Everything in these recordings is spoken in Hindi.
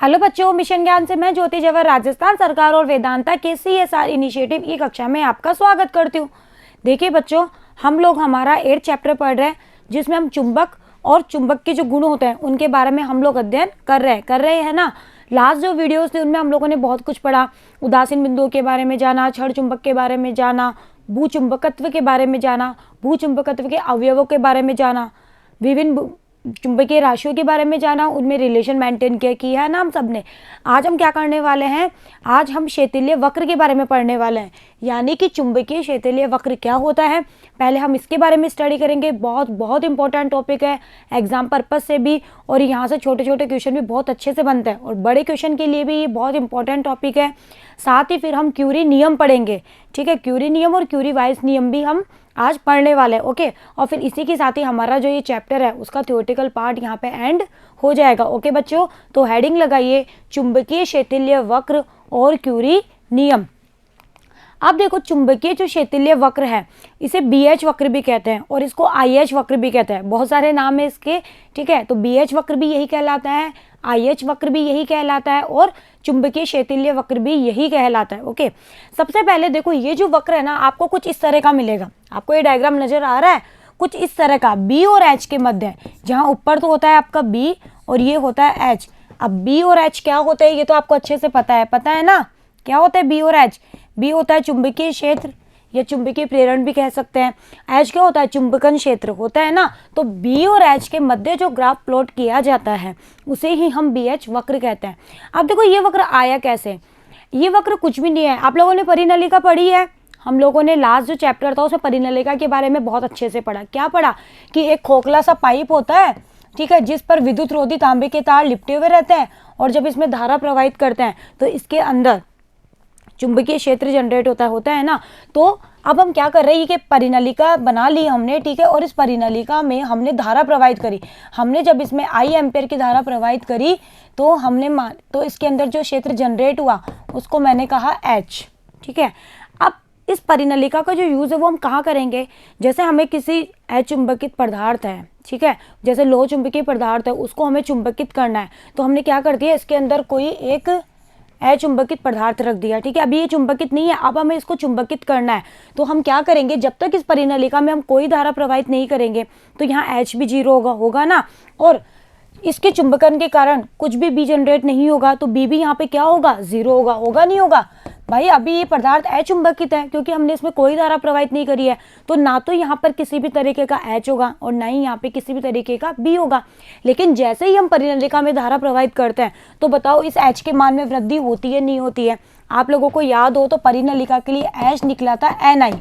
हेलो बच्चों, मिशन ज्ञान से मैं ज्योति जवाहर राजस्थान सरकार और वेदांता के CSR इनिशिएटिव की कक्षा में आपका स्वागत करती हूँ। देखिए बच्चों, हम लोग हमारा 8 चैप्टर पढ़ रहे हैं जिसमें हम चुंबक और चुंबक के जो गुण होते हैं उनके बारे में हम लोग अध्ययन कर रहे हैं ना। लास्ट जो वीडियोस थे उनमें हम लोगों ने बहुत कुछ पढ़ा। उदासीन बिंदुओं के बारे में जाना, क्षण चुंबक के बारे में जाना, भूचुंबकत्व के बारे में जाना, भूचुंबकत्व के अवयवों के बारे में जाना, विभिन्न चुंबकीय राशियों के बारे में जाना, उनमें रिलेशन मेंटेन किया है ना हम सब ने। आज हम क्या करने वाले हैं, आज हम क्षेत्रीय वक्र के बारे में पढ़ने वाले हैं, यानी कि चुंबकीय क्षेत्रीय वक्र क्या होता है। पहले हम इसके बारे में स्टडी करेंगे। बहुत इंपॉर्टेंट टॉपिक है एग्जाम पर्पज से भी, और यहाँ से छोटे छोटे क्वेश्चन भी बहुत अच्छे से बनते हैं, और बड़े क्वेश्चन के लिए भी ये बहुत इंपॉर्टेंट टॉपिक है। साथ ही फिर हम क्यूरी नियम पढ़ेंगे, ठीक है। क्यूरी नियम और क्यूरी वाइज नियम भी हम आज पढ़ने वाले हैं, ओके। और फिर इसी के साथ ही हमारा जो ये चैप्टर है उसका थ्योरेटिकल पार्ट यहाँ पे एंड हो जाएगा, ओके बच्चों। तो हेडिंग लगाइए, चुंबकीय क्षेत्रीय वक्र और क्यूरी नियम। अब देखो, चुंबकीय जो क्षेत्रीय वक्र है इसे BH वक्र भी कहते हैं और इसको IH वक्र भी कहते हैं। बहुत सारे नाम है इसके, ठीक है। तो BH वक्र भी यही कहलाता है, IH वक्र भी यही कहलाता है और चुंबकीय क्षेत्रीय वक्र भी यही कहलाता है, ओके। सबसे पहले देखो, ये जो वक्र है ना आपको कुछ इस तरह का मिलेगा। आपको ये डायग्राम नजर आ रहा है कुछ इस तरह का, B और H के मध्य, जहाँ ऊपर तो होता है आपका B और ये होता है H। अब B और H क्या होते हैं ये तो आपको अच्छे से पता है ना। क्या होता है B और H? B होता है चुंबकीय क्षेत्र या चुंबकीय प्रेरण भी कह सकते हैं। H क्या होता है? चुंबकन क्षेत्र होता है ना। तो B और H के मध्य जो ग्राफ प्लॉट किया जाता है उसे ही हम BH वक्र कहते हैं। अब देखो, ये वक्र आया कैसे? ये वक्र कुछ भी नहीं है। आप लोगों ने परिनलिका पढ़ी है। हम लोगों ने लास्ट जो चैप्टर था उसमें परिनलिका के बारे में बहुत अच्छे से पढ़ा। क्या पढ़ा? कि एक खोखला सा पाइप होता है, ठीक है, जिस पर विद्युत रोधी तांबे के तार लिपटे हुए रहते हैं, और जब इसमें धारा प्रवाहित करते हैं तो इसके अंदर चुंबकीय क्षेत्र जनरेट होता है ना। तो अब हम क्या कर रहे हैं कि परिनलिका बना ली हमने, ठीक है, और इस परिनलिका में हमने धारा प्रवाहित करी। हमने जब इसमें I एम्पेयर की धारा प्रवाहित करी तो इसके अंदर जो क्षेत्र जनरेट हुआ उसको मैंने कहा H, ठीक है। अब इस परिनलिका का जो यूज़ है वो हम कहाँ करेंगे? जैसे हमें किसी अचुंबकित पदार्थ है, ठीक है, जैसे लोह चुंबकीय पदार्थ है, उसको हमें चुंबकित करना है, तो हमने क्या कर दिया, इसके अंदर कोई एक अचुंबकित पदार्थ रख दिया, ठीक है। अभी ये चुंबकित नहीं है, अब हमें इसको चुंबकित करना है। तो हम क्या करेंगे, जब तक इस परिनलिका में हम कोई धारा प्रवाहित नहीं करेंगे तो यहाँ H भी 0 होगा ना, और इसके चुंबकन के कारण कुछ भी B जनरेट नहीं होगा, तो B भी यहाँ पे क्या होगा? 0 होगा नहीं होगा भाई। अभी ये पदार्थ अचुंबकित है क्योंकि हमने इसमें कोई धारा प्रवाहित नहीं करी है, तो ना तो यहाँ पर किसी भी तरीके का H होगा और ना ही यहाँ पे किसी भी तरीके का B होगा। लेकिन जैसे ही हम परिनलिका में धारा प्रवाहित करते हैं तो बताओ इस H के मान में वृद्धि होती है नहीं होती है? आप लोगों को याद हो तो परिनलिका के लिए H निकला था Ni,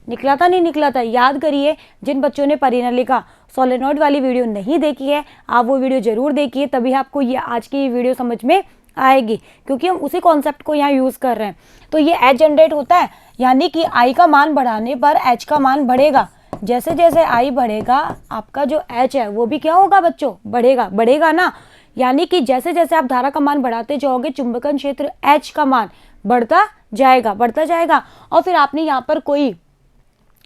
निकला था नहीं निकला था? याद करिए। जिन बच्चों ने परिनलिका सोलेनॉइड वाली वीडियो नहीं देखी है आप वो वीडियो जरूर देखिए, तभी आपको ये आज की वीडियो समझ में आएगी, क्योंकि हम उसी कॉन्सेप्ट को यहाँ यूज़ कर रहे हैं। तो ये H जनरेट होता है, यानी कि I का मान बढ़ाने पर H का मान बढ़ेगा। जैसे जैसे I बढ़ेगा आपका जो H है वो भी क्या होगा बच्चों? बढ़ेगा ना। यानी कि जैसे जैसे आप धारा का मान बढ़ाते जाओगे चुंबकन क्षेत्र H का मान बढ़ता जाएगा। और फिर आपने यहाँ पर कोई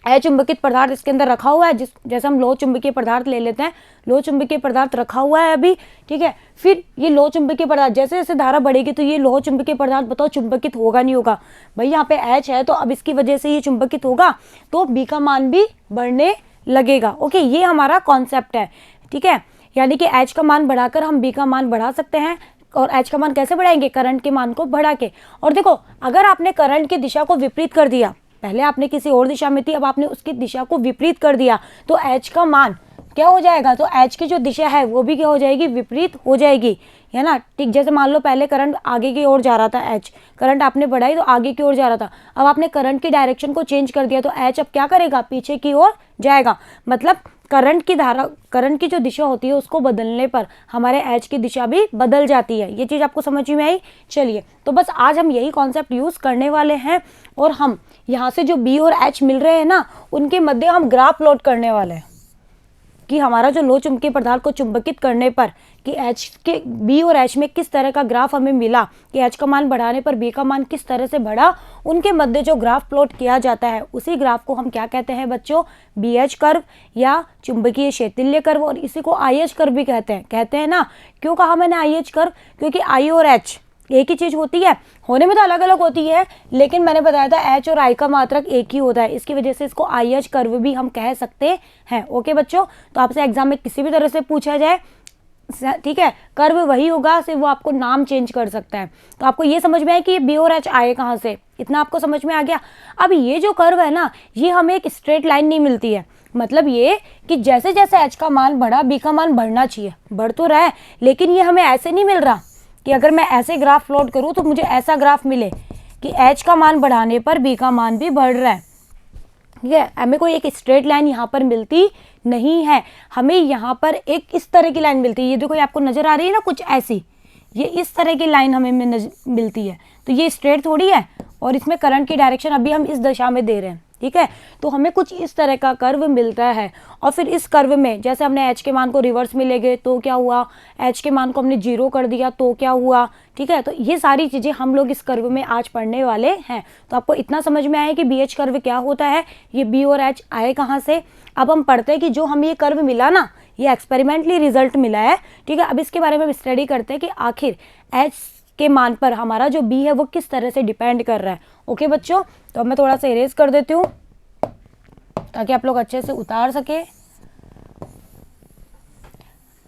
अचुंबकित पदार्थ इसके अंदर रखा हुआ है, जैसे हम लोह चुंबकीय पदार्थ ले लेते हैं, लोह चुंबकीय पदार्थ रखा हुआ है अभी, ठीक है। फिर ये लोह चुंबकीय पदार्थ जैसे जैसे धारा बढ़ेगी तो ये लोह चुंबकीय पदार्थ बताओ चुंबकित होगा नहीं होगा? भाई यहाँ पे H है तो अब इसकी वजह से ये चुंबकित होगा, तो B का मान भी बढ़ने लगेगा, ओके। ये हमारा कॉन्सेप्ट है, ठीक है। यानी कि H का मान बढ़ाकर हम B का मान बढ़ा सकते हैं। और H का मान कैसे बढ़ाएंगे? करंट के मान को बढ़ा के। और देखो, अगर आपने करंट की दिशा को विपरीत कर दिया, पहले आपने किसी और दिशा में थी, अब आपने उसकी दिशा को विपरीत कर दिया, तो H का मान क्या हो जाएगा? तो H की जो दिशा है वो भी क्या हो जाएगी? विपरीत हो जाएगी, है ना, ठीक। जैसे मान लो पहले करंट आगे की ओर जा रहा था, H करंट आपने बढ़ाई तो आगे की ओर जा रहा था, अब आपने करंट की डायरेक्शन को चेंज कर दिया तो H अब क्या करेगा? पीछे की ओर जाएगा। मतलब करंट की जो दिशा होती है उसको बदलने पर हमारे H की दिशा भी बदल जाती है। ये चीज़ आपको समझ में आई? चलिए, तो बस आज हम यही कॉन्सेप्ट यूज़ करने वाले हैं, और हम यहाँ से जो B और H मिल रहे हैं ना उनके मध्य हम ग्राफ प्लॉट करने वाले हैं। कि हमारा जो लो चुंबकीय पदार्थ को चुंबकित करने पर कि H के B और H में किस तरह का ग्राफ हमें मिला, कि H का मान बढ़ाने पर B का मान किस तरह से बढ़ा, उनके मध्य जो ग्राफ प्लॉट किया जाता है उसी ग्राफ को हम क्या कहते हैं बच्चों, BH कर्व या चुंबकीय शैथिल्य कर्व, और इसी को IH कर्व भी कहते हैं ना। क्यों कहा मैंने IH कर्व, क्योंकि I और H एक ही चीज होती है, होने में तो अलग अलग होती है, लेकिन मैंने बताया था H और I का मात्रक एक ही होता है, इसकी वजह से इसको IH कर्व भी हम कह सकते हैं। ओके बच्चों, तो आपसे एग्जाम में किसी भी तरह से पूछा जाए, ठीक है, कर्व वही होगा, सिर्फ वो आपको नाम चेंज कर सकता है। तो आपको ये समझ में आया कि ये B और H आए कहाँ से, इतना आपको समझ में आ गया। अब ये जो कर्व है ना, ये हमें एक स्ट्रेट लाइन नहीं मिलती है, मतलब ये कि जैसे जैसे H का मान बढ़ा B का मान बढ़ना चाहिए, बढ़ तो रहा है, लेकिन ये हमें ऐसे नहीं मिल रहा कि अगर मैं ऐसे ग्राफ प्लॉट करूं तो मुझे ऐसा ग्राफ मिले कि H का मान बढ़ाने पर B का मान भी बढ़ रहा है। ठीक है, हमें कोई एक स्ट्रेट लाइन यहाँ पर मिलती नहीं है, हमें यहाँ पर एक इस तरह की लाइन मिलती है। ये देखो, ये आपको नजर आ रही है ना कुछ ऐसी, ये इस तरह की लाइन हमें मिलती है, तो ये स्ट्रेट थोड़ी है, और इसमें करंट की डायरेक्शन अभी हम इस दिशा में दे रहे हैं। ठीक है, तो हमें कुछ इस तरह का कर्व मिलता है, और फिर इस कर्व में जैसे हमने H के मान को रिवर्स में ले गए तो क्या हुआ, H के मान को हमने 0 कर दिया तो क्या हुआ। ठीक है, तो ये सारी चीज़ें हम लोग इस कर्व में आज पढ़ने वाले हैं। तो आपको इतना समझ में आया कि BH कर्व क्या होता है, ये B और H आए कहाँ से। अब हम पढ़ते हैं कि जो हमें ये कर्व मिला ना, ये एक्सपेरिमेंटली रिजल्ट मिला है। ठीक है, अब इसके बारे में हम स्टडी करते हैं कि आखिर H के मान पर हमारा जो B है वो किस तरह से डिपेंड कर रहा है। ओके बच्चों, तो अब मैं थोड़ा सा इरेज कर देती हूँ ताकि आप लोग अच्छे से उतार सके।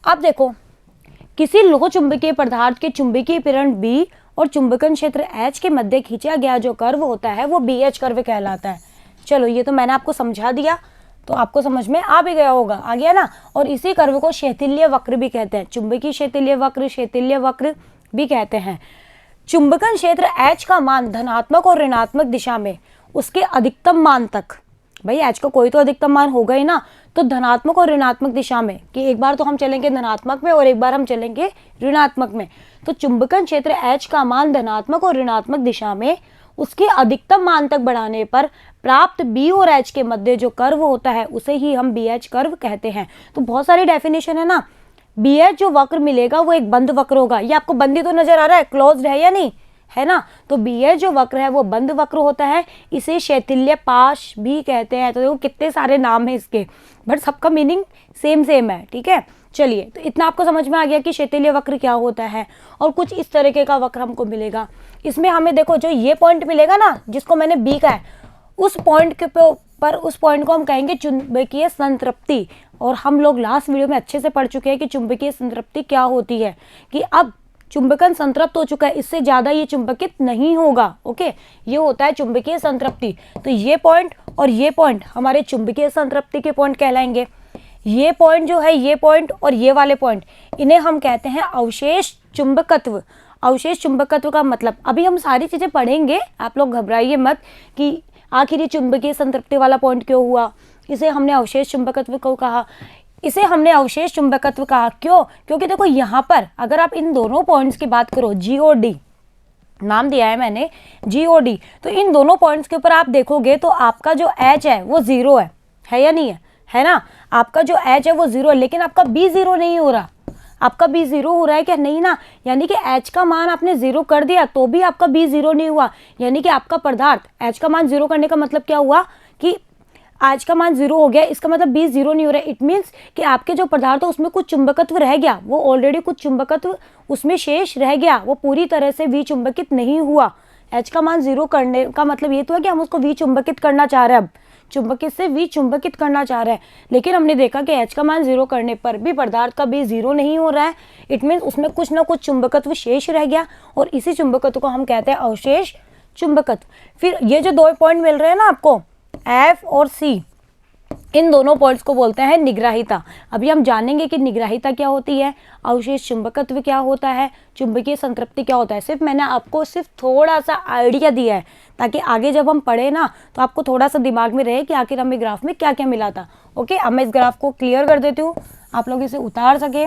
अब देखो, किसी लोह चुंबकीय पदार्थ के चुंबकीय प्रेरण B और चुंबकन क्षेत्र H के मध्य खींचा गया जो कर्व होता है वो BH कर्व कहलाता है। चलो, ये तो मैंने आपको समझा दिया, तो आपको समझ में आ भी गया होगा, आ गया ना। और इसी कर्व को शैथिल्य वक्र भी कहते हैं, चुंबकीय शैथिल्य वक्र भी कहते हैं। चुंबकन क्षेत्र H का मान धनात्मक और ऋणात्मक दिशा में उसके अधिकतम मान तक, भाई H का कोई तो अधिकतम मान होगा ही ना, तो धनात्मक और ऋणात्मक दिशा में, कि एक बार तो हम चलेंगे धनात्मक में और एक बार हम चलेंगे ऋणात्मक में, तो चुंबकन क्षेत्र H का मान धनात्मक और ऋणात्मक दिशा में उसके अधिकतम मान तक बढ़ाने पर प्राप्त B और H के मध्य जो कर्व होता है उसे ही हम BH कर्व कहते हैं। तो बहुत सारी डेफिनेशन है ना। BH जो वक्र मिलेगा वो एक बंद वक्र होगा, ये आपको बंद ही तो नजर आ रहा है, क्लोज्ड है या नहीं, है ना। तो BH जो वक्र है वो बंद वक्र होता है, इसे शैथिल्य पाश भी कहते हैं। तो देखो कितने सारे नाम है इसके, बट सबका मीनिंग सेम है। ठीक है, चलिए, तो इतना आपको समझ में आ गया कि शैथिल्य वक्र क्या होता है, और कुछ इस तरीके का वक्र हमको मिलेगा। इसमें हमें देखो जो ये पॉइंट मिलेगा ना, जिसको मैंने B का है, उस पॉइंट के पर उस पॉइंट को हम कहेंगे चुंबकीय संतृप्ति। और हम लोग लास्ट वीडियो में अच्छे से पढ़ चुके हैं कि चुंबकीय संतृप्ति क्या होती है, कि अब चुंबकन संतृप्त हो चुका है, इससे ज्यादा ये चुंबकित नहीं होगा। ओके, ये होता है चुंबकीय संतृप्ति। तो ये पॉइंट और ये पॉइंट हमारे चुंबकीय संतृप्ति के पॉइंट कहलाएंगे। ये पॉइंट जो है, ये पॉइंट और ये वाले पॉइंट, इन्हें हम कहते हैं अवशेष चुंबकत्व। अवशेष चुंबकत्व का मतलब, अभी हम सारी चीजें पढ़ेंगे, आप लोग घबराइए मत कि आखिर ये चुंबकीय संतृप्ति वाला पॉइंट क्यों हुआ, इसे हमने अवशेष चुंबकत्व क्यों कहा, इसे हमने अवशेष चुंबकत्व कहा क्यों, क्योंकि देखो यहाँ पर अगर आप इन दोनों पॉइंट्स की बात करो, G और D नाम दिया है मैंने, G और D, तो इन दोनों पॉइंट्स के ऊपर आप देखोगे तो आपका जो H है वो 0 है या नहीं है ना। आपका जो H है वो 0 है, लेकिन आपका B 0 नहीं हो रहा। आपका B 0 हो रहा है क्या, नहीं ना, यानी कि H का मान आपने 0 कर दिया तो भी आपका B 0 नहीं हुआ, यानी कि आपका पदार्थ H का मान 0 करने का मतलब क्या हुआ कि H का मान 0 हो गया, इसका मतलब B 0 नहीं हो रहा है। इट मीन्स कि आपके जो पदार्थ है उसमें कुछ चुंबकत्व रह गया, वो ऑलरेडी कुछ चुंबकत्व उसमें शेष रह गया, वो पूरी तरह से विचुंबकित नहीं हुआ। H का मान 0 करने का मतलब ये तो है कि हम उसको विचुंबकित करना चाह रहे हैं, अब चुंबकित से विचुंबकित करना चाह रहे हैं, लेकिन हमने देखा कि H का मान 0 करने पर भी पदार्थ का B 0 नहीं हो रहा है। इट मीन्स उसमें कुछ ना कुछ चुंबकत्व शेष रह गया, और इसी चुंबकत्व को हम कहते हैं अवशेष चुंबकत्व। फिर ये जो 2 पॉइंट मिल रहे हैं ना आपको, F और C, इन दोनों पॉइंट्स को बोलते हैं निग्राहिता। अभी हम जानेंगे कि निग्राहिता क्या होती है, अवशेष चुंबकत्व क्या होता है, चुंबकीय संतृप्ति क्या होता है। सिर्फ मैंने आपको सिर्फ थोड़ा सा आइडिया दिया है, ताकि आगे जब हम पढ़े ना तो आपको थोड़ा सा दिमाग में रहे कि आखिर हमें ग्राफ में क्या क्या मिला था। ओके, अब मैं इस ग्राफ को क्लियर कर देती हूँ, आप लोग इसे उतार सके।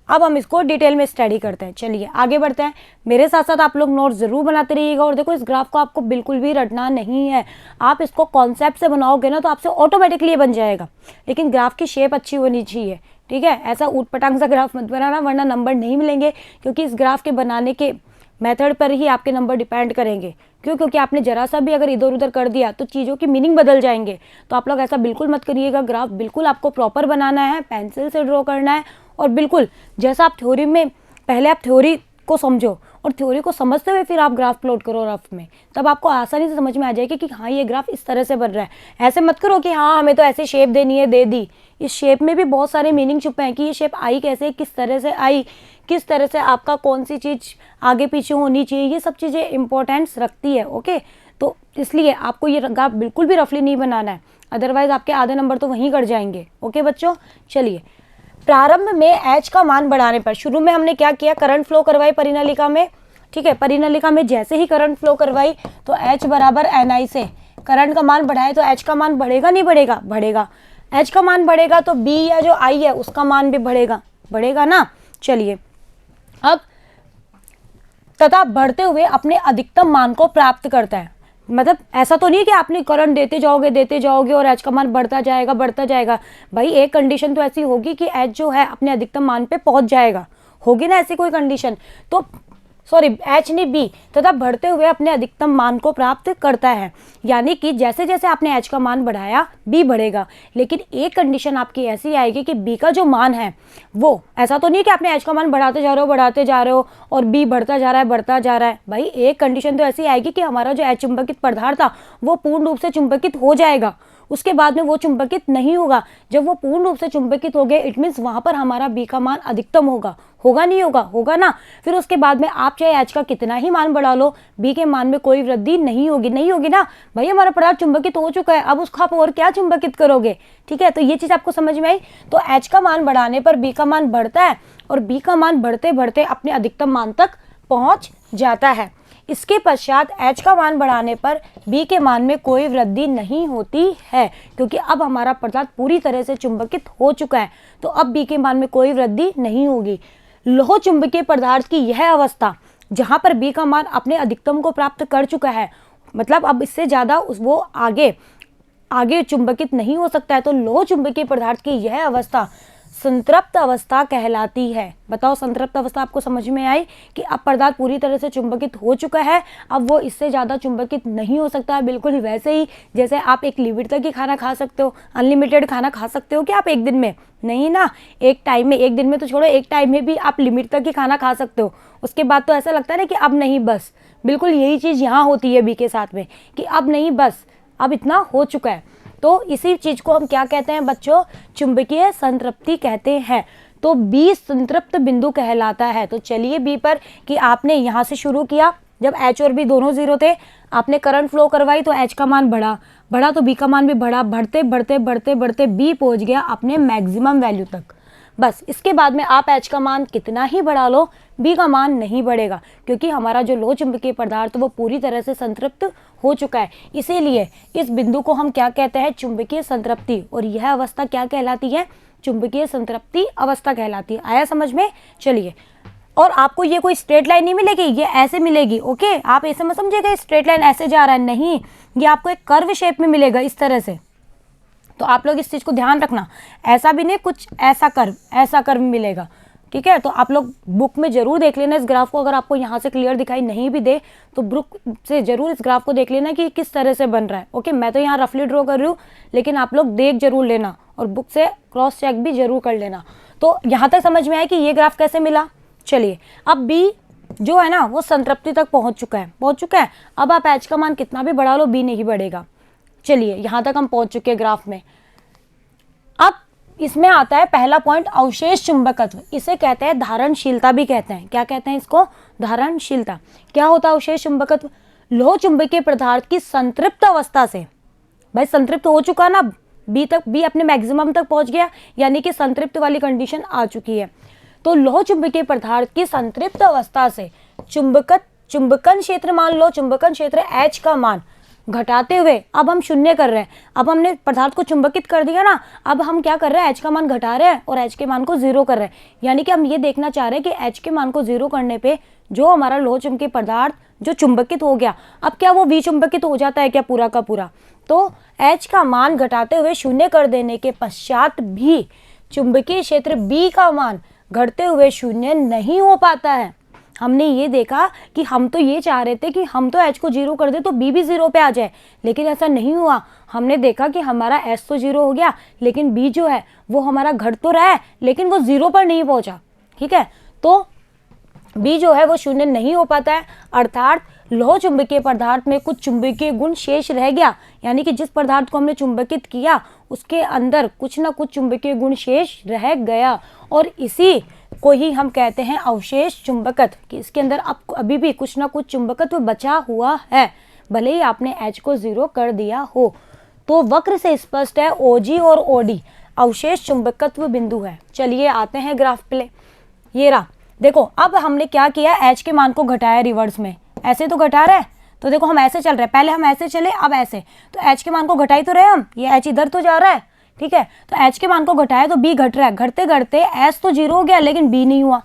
अब हम इसको डिटेल में स्टडी करते हैं। चलिए आगे बढ़ते हैं। मेरे साथ साथ आप लोग नोट जरूर बनाते रहिएगा। और देखो, इस ग्राफ को आपको बिल्कुल भी रटना नहीं है। आप इसको कॉन्सेप्ट से बनाओगे ना तो आपसे ऑटोमेटिकली बन जाएगा, लेकिन ग्राफ की शेप अच्छी होनी चाहिए। ठीक है, ऐसा ऊट पटांग सा ग्राफ मत बनाना, वरना नंबर नहीं मिलेंगे, क्योंकि इस ग्राफ के बनाने के मेथड पर ही आपके नंबर डिपेंड करेंगे। क्यों? क्योंकि आपने जरा सा भी अगर इधर उधर कर दिया तो चीज़ों की मीनिंग बदल जाएंगे। तो आप लोग ऐसा बिल्कुल मत करिएगा। ग्राफ बिल्कुल आपको प्रॉपर बनाना है, पेंसिल से ड्रॉ करना है, और बिल्कुल जैसा आप थ्योरी में, पहले आप थ्योरी को समझो और थ्योरी को समझते हुए फिर आप ग्राफ प्लॉट करो रफ में, तब आपको आसानी से समझ में आ जाएगी कि हाँ ये ग्राफ इस तरह से बन रहा है। ऐसे मत करो कि हाँ हमें तो ऐसे शेप देनी है, दे दी। इस शेप में भी बहुत सारे मीनिंग छुपे हैं कि ये शेप आई कैसे, किस तरह से आई, किस तरह से आपका कौन सी चीज़ आगे पीछे होनी चाहिए, ये सब चीज़ें इंपॉर्टेंस रखती है। ओके, तो इसलिए आपको ये ग्राफ बिल्कुल भी रफली नहीं बनाना है, अदरवाइज आपके आधे नंबर तो वहीं कट जाएंगे। ओके बच्चों, चलिए प्रारंभ में एच का मान बढ़ाने पर, शुरू में हमने क्या किया, करंट फ्लो करवाई परिनलिका में। ठीक है, परिनलिका में जैसे ही करंट फ्लो करवाई तो एच बराबर NI से करंट का मान बढ़ाए तो एच का मान बढ़ेगा नहीं बढ़ेगा? बढ़ेगा। एच का मान बढ़ेगा तो बी या जो आई है उसका मान भी बढ़ेगा, बढ़ेगा ना। चलिए अब तथा बढ़ते हुए अपने अधिकतम मान को प्राप्त करता है। मतलब ऐसा तो नहीं कि आपने करंट देते जाओगे और एच का मान बढ़ता जाएगा। भाई एक कंडीशन तो ऐसी होगी कि एच जो है अपने अधिकतम मान पे पहुंच जाएगा, होगी ना ऐसी कोई कंडीशन? तो सॉरी, एच नहीं बी, तथा बढ़ते हुए अपने अधिकतम मान को प्राप्त करता है। यानी कि जैसे जैसे आपने एच का मान बढ़ाया बी बढ़ेगा, लेकिन एक कंडीशन आपकी ऐसी आएगी कि बी का जो मान है वो, ऐसा तो नहीं कि आपने एच का मान बढ़ाते जा रहे हो और बी बढ़ता जा रहा है। भाई एक कंडीशन तो ऐसी आएगी कि हमारा जो चुंबकित पदार्थ था वो पूर्ण रूप से चुंबकित हो जाएगा, उसके बाद में वो चुंबकित नहीं होगा। जब वो पूर्ण रूप से चुंबकित हो गए, इट मीन्स वहां पर हमारा बी का मान अधिकतम होगा। होगा नहीं होगा? होगा ना। फिर उसके बाद में आप चाहे एच का कितना ही मान बढ़ा लो, बी के मान में कोई वृद्धि नहीं होगी ना। भाई हमारा पदार्थ चुंबकित हो चुका है, अब उसको आप और क्या चुंबकित करोगे? ठीक है, तो ये चीज आपको समझ में आई। तो एच का मान बढ़ाने पर बी का मान बढ़ता है और बी का मान बढ़ते बढ़ते अपने अधिकतम मान तक पहुंच जाता है। इसके पश्चात एच का मान बढ़ाने पर बी के मान में कोई वृद्धि नहीं होती है, क्योंकि अब हमारा पदार्थ पूरी तरह से चुंबकित हो चुका है, तो अब बी के मान में कोई वृद्धि नहीं होगी। लोह चुंबकीय पदार्थ की यह अवस्था जहां पर बी का मान अपने अधिकतम को प्राप्त कर चुका है, मतलब अब इससे ज्यादा वो आगे चुंबकित नहीं हो सकता है, तो लोह चुंबकीय पदार्थ की यह अवस्था संतृप्त अवस्था कहलाती है। बताओ, संतृप्त अवस्था आपको समझ में आई कि अब पदार्थ पूरी तरह से चुंबकित हो चुका है, अब वो इससे ज़्यादा चुंबकित नहीं हो सकता है। बिल्कुल वैसे ही जैसे आप एक लिमिट तक ही खाना खा सकते हो, अनलिमिटेड खाना खा सकते हो क्या आप एक दिन में? नहीं ना, एक टाइम में, एक दिन में तो छोड़ो, एक टाइम में भी आप लिमिट तक ही खाना खा सकते हो। उसके बाद तो ऐसा लगता है ना कि अब नहीं, बस। बिल्कुल यही चीज़ यहाँ होती है बी के साथ में कि अब नहीं, बस, अब इतना हो चुका है। तो इसी चीज को हम क्या कहते हैं बच्चों? चुंबकीय संतृप्ति कहते हैं। तो बी संतृप्त बिंदु कहलाता है। तो चलिए बी पर कि आपने यहाँ से शुरू किया, जब एच और बी दोनों जीरो थे, आपने करंट फ्लो करवाई तो एच का मान बढ़ा तो बी का मान भी बढ़ा, बढ़ते बी पहुंच गया अपने मैक्सिमम वैल्यू तक। बस इसके बाद में आप एच का मान कितना ही बढ़ा लो, बी का मान नहीं बढ़ेगा, क्योंकि हमारा जो लोह चुंबकीय पदार्थ वो पूरी तरह से संतृप्त हो चुका है। इसीलिए इस बिंदु को हम क्या कहते हैं? चुंबकीय संतृप्ति। और यह अवस्था क्या कहलाती है? चुंबकीय संतृप्ति अवस्था कहलाती है। आया समझ में? चलिए, और आपको ये कोई स्ट्रेट लाइन नहीं मिलेगी, ये ऐसे मिलेगी। ओके, आप ऐसे मत समझिएगा स्ट्रेट लाइन ऐसे जा रहा है, नहीं, ये आपको एक कर्व शेप में मिलेगा इस तरह से। तो आप लोग इस चीज को ध्यान रखना, ऐसा भी नहीं, कुछ ऐसा कर्व मिलेगा। ठीक है, तो आप लोग बुक में जरूर देख लेना इस ग्राफ को। अगर आपको यहाँ से क्लियर दिखाई नहीं भी दे तो बुक से जरूर इस ग्राफ को देख लेना कि किस तरह से बन रहा है। ओके, मैं तो यहाँ रफली ड्रॉ कर रही हूँ, लेकिन आप लोग देख जरूर लेना और बुक से क्रॉस चेक भी जरूर कर लेना। तो यहाँ तक समझ में आया कि ये ग्राफ कैसे मिला। चलिए, अब बी जो है ना वो संतृप्ति तक पहुंच चुका है। अब आप एच का मान कितना भी बढ़ा लो, बी नहीं बढ़ेगा। चलिए, यहां तक हम पहुंच चुके हैं ग्राफ में। अब इसमें आता है पहला पॉइंट, अवशेष चुंबकत्व। इसे कहते हैं धारणशीलता भी कहते हैं। क्या कहते हैं इसको? धारणशीलता। क्या होता है अवशेष चुंबकत्व? लोह चुंबकीय पदार्थ की संतृप्त अवस्था से, भाई संतृप्त हो चुका ना, बी अपने मैक्सिमम तक पहुंच गया, यानी कि संतृप्त वाली कंडीशन आ चुकी है। तो लोह चुंबकीय पदार्थ की संतृप्त अवस्था से चुंबकन क्षेत्र, मान लो चुंबकन क्षेत्र एच का मान घटाते हुए अब हम शून्य कर रहे हैं। अब हमने पदार्थ को चुंबकित कर दिया ना, अब हम क्या कर रहे हैं, H का मान घटा रहे हैं और H के मान को 0 कर रहे हैं। यानी कि हम ये देखना चाह रहे हैं कि H के मान को 0 करने पे जो हमारा लोह चुंबकीय पदार्थ जो चुंबकित हो गया, अब क्या वो विचुंबकित हो जाता है क्या पूरा का पूरा? तो H का मान घटाते हुए शून्य कर देने के पश्चात भी चुंबकीय क्षेत्र B का मान घटते हुए शून्य नहीं हो पाता है। हमने ये देखा कि हम तो ये चाह रहे थे कि हम तो H को 0 कर दे तो B भी 0 पे आ जाए, लेकिन ऐसा नहीं हुआ। हमने देखा कि हमारा H तो 0 हो गया, लेकिन B जो है वो हमारा घट तो रहा है, लेकिन वो 0 पर नहीं पहुंचा। ठीक है, तो B जो है वो शून्य नहीं हो पाता है, अर्थात लोह चुंबकीय पदार्थ में कुछ चुंबकीय गुण शेष रह गया। यानी कि जिस पदार्थ को हमने चुंबकित किया उसके अंदर कुछ ना कुछ चुंबकीय गुण शेष रह गया, और इसी को ही हम कहते हैं अवशेष चुंबकत्व, कि इसके अंदर अब अभी भी कुछ ना कुछ चुंबकत्व बचा हुआ है, भले ही आपने H को 0 कर दिया हो। तो वक्र से स्पष्ट है OG और OD अवशेष चुंबकत्व बिंदु है। चलिए आते हैं ग्राफ पे। ये रहा, देखो अब हमने क्या किया, H के मान को घटाया रिवर्स में, ऐसे तो घटा रहे हैं। तो देखो हम ऐसे चल रहे हैं, पहले हम ऐसे चले अब ऐसे, तो H के मान को घटाई तो रहे हम, ये H इधर तो जा रहा है। ठीक है, तो H के मान को घटाया तो B घट रहा है, घटते घटते H तो 0 हो गया लेकिन B नहीं हुआ।